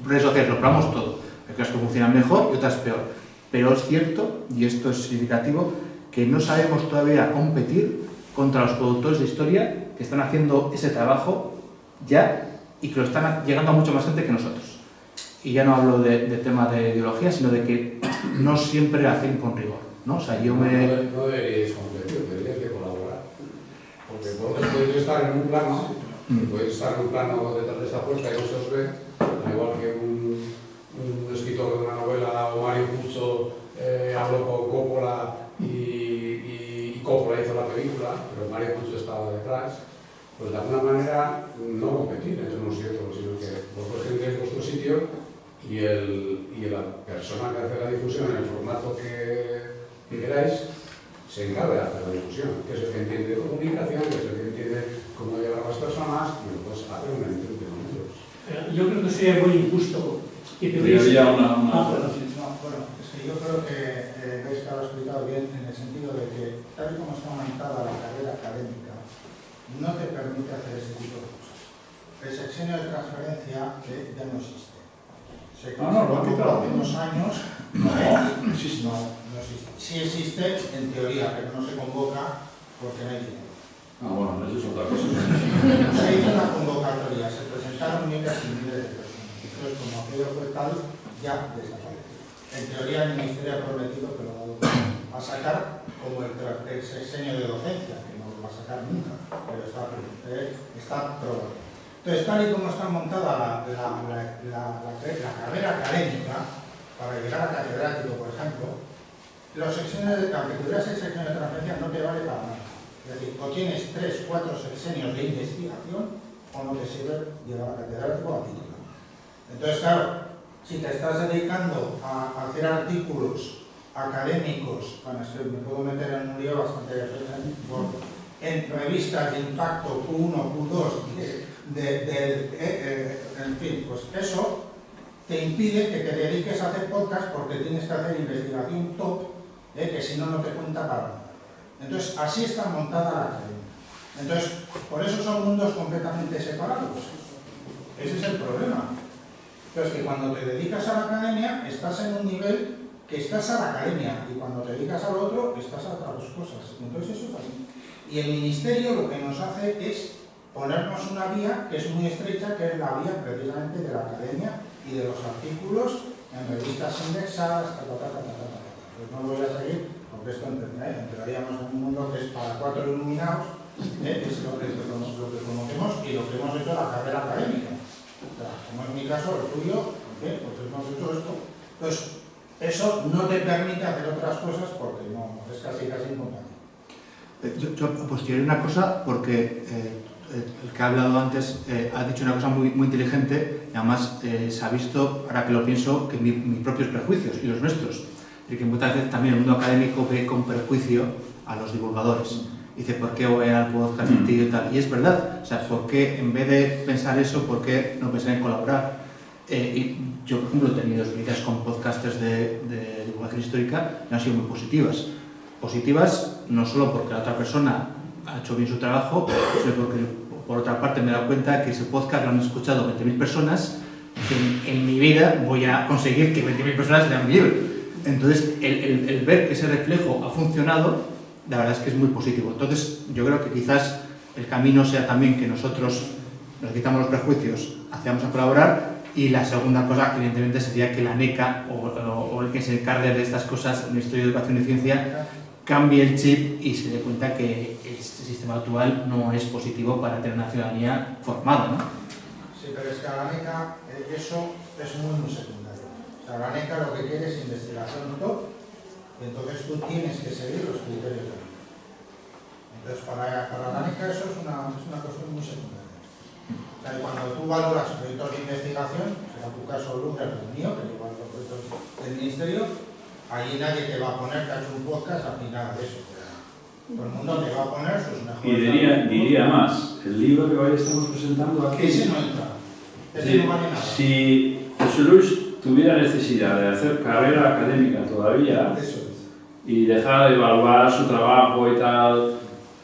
redes sociales, lo probamos todo. Hay cosas que funcionan mejor y otras peor. Pero es cierto, y esto es significativo, que no sabemos todavía competir contra los productores de historia que están haciendo ese trabajo ya y que lo están llegando a mucha más gente que nosotros. Y ya no hablo de tema de ideología, sino de que no siempre hacen con rigor, ¿no? O sea, yo me... No deberíais competir, deberíais de colaborar. Porque vosotros podéis estar en un plano, podéis estar en un plano detrás de esta puerta y no se os ve, al igual que un escritor de una novela o Mario Puzo habló con Coppola y Coppola hizo la película, pero Mario Puzo estaba detrás, pues de alguna manera no competir, eso no es cierto, sino que vosotros tenéis vuestro sitio y la persona que hace la difusión en el formato que queráis se encarga de hacer la difusión, que es el que entiende de comunicación, que es el que entiende cómo llegar a las personas y pues hacer una entrevista con ellos. Yo creo que sería muy injusto que tuviese... Bueno, es que yo creo que veis que lo he explicado bien en el sentido de que tal y como está montada la carrera académica no te permite hacer ese tipo de cosas. El sexenio de transferencia ya no existe. Se convocó hace unos años, no existe. Sí existe en teoría, pero no se convoca porque no hay dinero. Bueno, eso es otra cosa. Se hizo una convocatoria, se presentaron miles y miles de personas. Entonces, como aquello fue tal, ya desapareció. En teoría el Ministerio ha prometido que lo va a sacar como el sexenio de docencia, que no lo va a sacar nunca, pero está probado. Entonces, tal y como está montada la carrera académica, para llegar a catedrático, por ejemplo, los sexenios de tuvieras el sexenio de transferencia no te vale para nada. Es decir, o tienes 3, 4 sexenios de investigación o no te sirve llegar a catedrático a título. Entonces, claro, si te estás dedicando a hacer artículos académicos, bueno, me puedo meter en un lío bastante gordo, en revistas de impacto Q1, Q2, en fin, pues eso te impide que te dediques a hacer podcast porque tienes que hacer investigación top, que si no, no te cuenta para nada. Entonces, así está montada la academia. Entonces, por eso son mundos completamente separados. Ese es el problema. Entonces, que cuando te dedicas a la academia, estás en un nivel que estás a la academia, y cuando te dedicas al otro, estás a otras dos cosas. Entonces, eso es así. Y el ministerio lo que nos hace es ponernos una vía que es muy estrecha, que es la vía precisamente de la academia y de los artículos en revistas indexadas, Pues no lo voy a seguir, porque esto entraríamos en un mundo que es para 4 iluminados, que es lo que conocemos y lo que hemos hecho en la carrera académica. O sea, como es mi caso, el tuyo, pues hemos hecho esto. Entonces, eso no te permite hacer otras cosas porque no, es casi incompatible. Yo apostaría una cosa porque el que ha hablado antes ha dicho una cosa muy inteligente y además se ha visto, ahora que lo pienso, que mis propios prejuicios y los nuestros. Y que muchas veces también el mundo académico ve con prejuicio a los divulgadores. Dice, ¿por qué voy al podcast y tal? Y es verdad, o sea, ¿por qué en vez de pensar eso, por qué no pensar en colaborar? Y yo, por ejemplo, he tenido experiencias con podcasters de divulgación histórica que han sido muy positivas. Positivas no solo porque la otra persona ha hecho bien su trabajo, sino porque, por otra parte, me he dado cuenta que ese podcast lo han escuchado 20.000 personas, que en mi vida voy a conseguir que 20.000 personas lean mi libro. Entonces, el ver que ese reflejo ha funcionado, la verdad es que es muy positivo. Entonces, yo creo que quizás el camino sea también que nosotros nos quitamos los prejuicios, hacemos a colaborar, y la segunda cosa, evidentemente, sería que la NECA o el que se encargue de estas cosas en Historia de Educación y Ciencia cambie el chip y se dé cuenta que este sistema actual no es positivo para tener una ciudadanía formada, ¿no? Sí, pero es que a la NECA eso es muy secundario. O sea, la NECA lo que quiere es investigación top, y entonces tú tienes que seguir los criterios de la NECA. Entonces, para la NECA eso es una cuestión muy secundaria. O sea, cuando tú valoras proyectos de investigación, será tu caso Lumber o el mío, que yo valoro proyectos del Ministerio, ahí nadie te va a poner que ha hecho un podcast ni nada de eso. Todo el mundo te va a poner sus mejores... Y diría más, el libro que hoy estamos presentando aquí... Ese no entra. Ese no vale nada. Si José Luis tuviera necesidad de hacer carrera académica todavía y dejar de evaluar su trabajo y tal,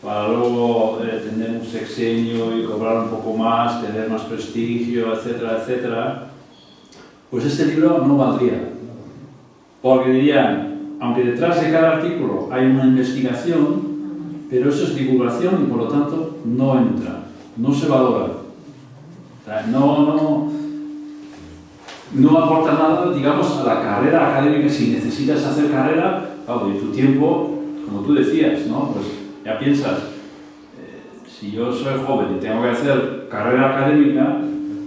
para luego tener un sexenio y cobrar un poco más, tener más prestigio, etcétera, etcétera, pues este libro no valdría. Porque dirían, aunque detrás de cada artículo hay una investigación, pero eso es divulgación y por lo tanto no entra, no se valora. O sea, no aporta nada, digamos, a la carrera académica. Si necesitas hacer carrera, claro, y tu tiempo, como tú decías, ¿no? Pues ya piensas, si yo soy joven y tengo que hacer carrera académica,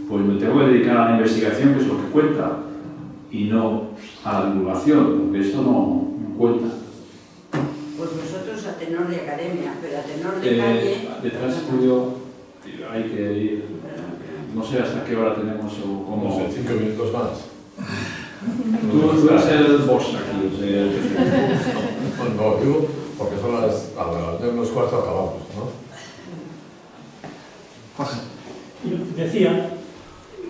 pues me tengo que dedicar a la investigación, que es lo que cuenta, y no a la divulgación, porque esto no cuenta. Pues nosotros a tenor de academia, pero a tenor de calle... Detrás tuyo hay que ir, no sé hasta qué hora tenemos o cómo... No sé, 5 minutos más. Tú eres el boss aquí, o sea... No, digo, porque son las 9:15 acabamos, ¿no? Jorge. Yo decía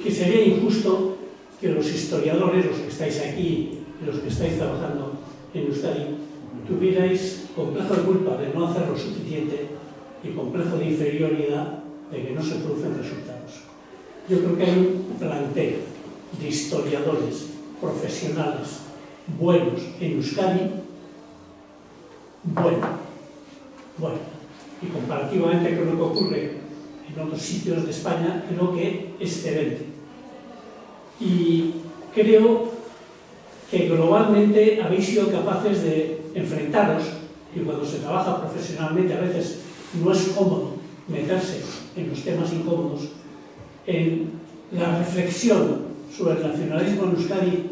que sería injusto que los historiadores, los que estáis aquí y los que estáis trabajando en Euskadi, tuvierais complejo de culpa de no hacer lo suficiente y complejo de inferioridad de que no se producen resultados. Yo creo que hay un plantel de historiadores profesionales buenos en Euskadi, bueno, y comparativamente con lo que ocurre en otros sitios de España, creo que excelente. Y creo que globalmente habéis sido capaces de enfrentaros, y cuando se trabaja profesionalmente a veces no es cómodo meterse en los temas incómodos, en la reflexión sobre el nacionalismo en Euskadi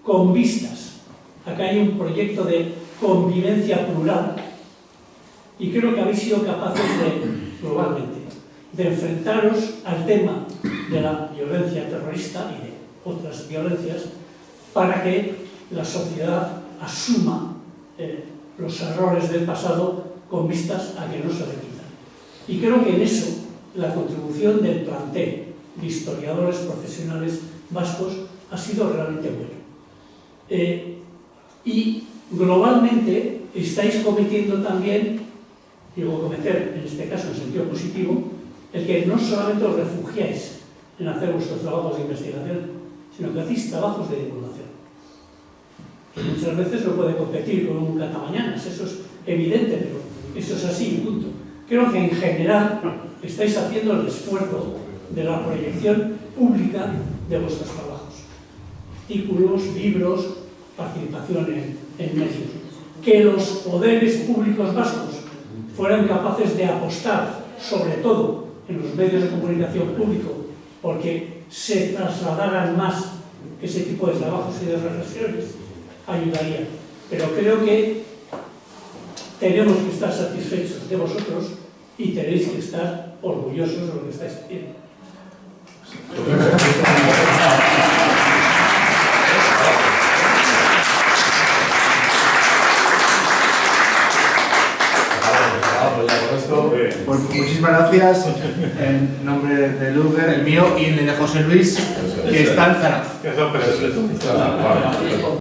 con vistas a que hay un proyecto de convivencia plural, y creo que habéis sido capaces de, globalmente, de enfrentaros al tema de la violencia terrorista y de otras violencias para que la sociedad asuma los errores del pasado con vistas a que no se repitan. Y creo que en eso la contribución del plantel de historiadores profesionales vascos ha sido realmente buena. Y globalmente estáis cometiendo también, digo cometer en este caso en sentido positivo, el que no solamente os refugiáis en hacer vuestros trabajos de investigación, sino que hacéis trabajos de divulgación. Que muchas veces no puede competir con un catamañanas, eso es evidente, pero eso es así, punto. Creo que en general estáis haciendo el esfuerzo de la proyección pública de vuestros trabajos. Artículos, libros, participación en medios. Que los poderes públicos vascos fueran capaces de apostar, sobre todo en los medios de comunicación público, porque se trasladaran más ese tipo de trabajos y de reflexiones ayudaría. Pero creo que tenemos que estar satisfechos de vosotros y tenéis que estar orgullosos de lo que estáis haciendo. Pues muchísimas gracias en nombre de Luger, el mío y el de José Luis, que está en Zaragoza. Claro,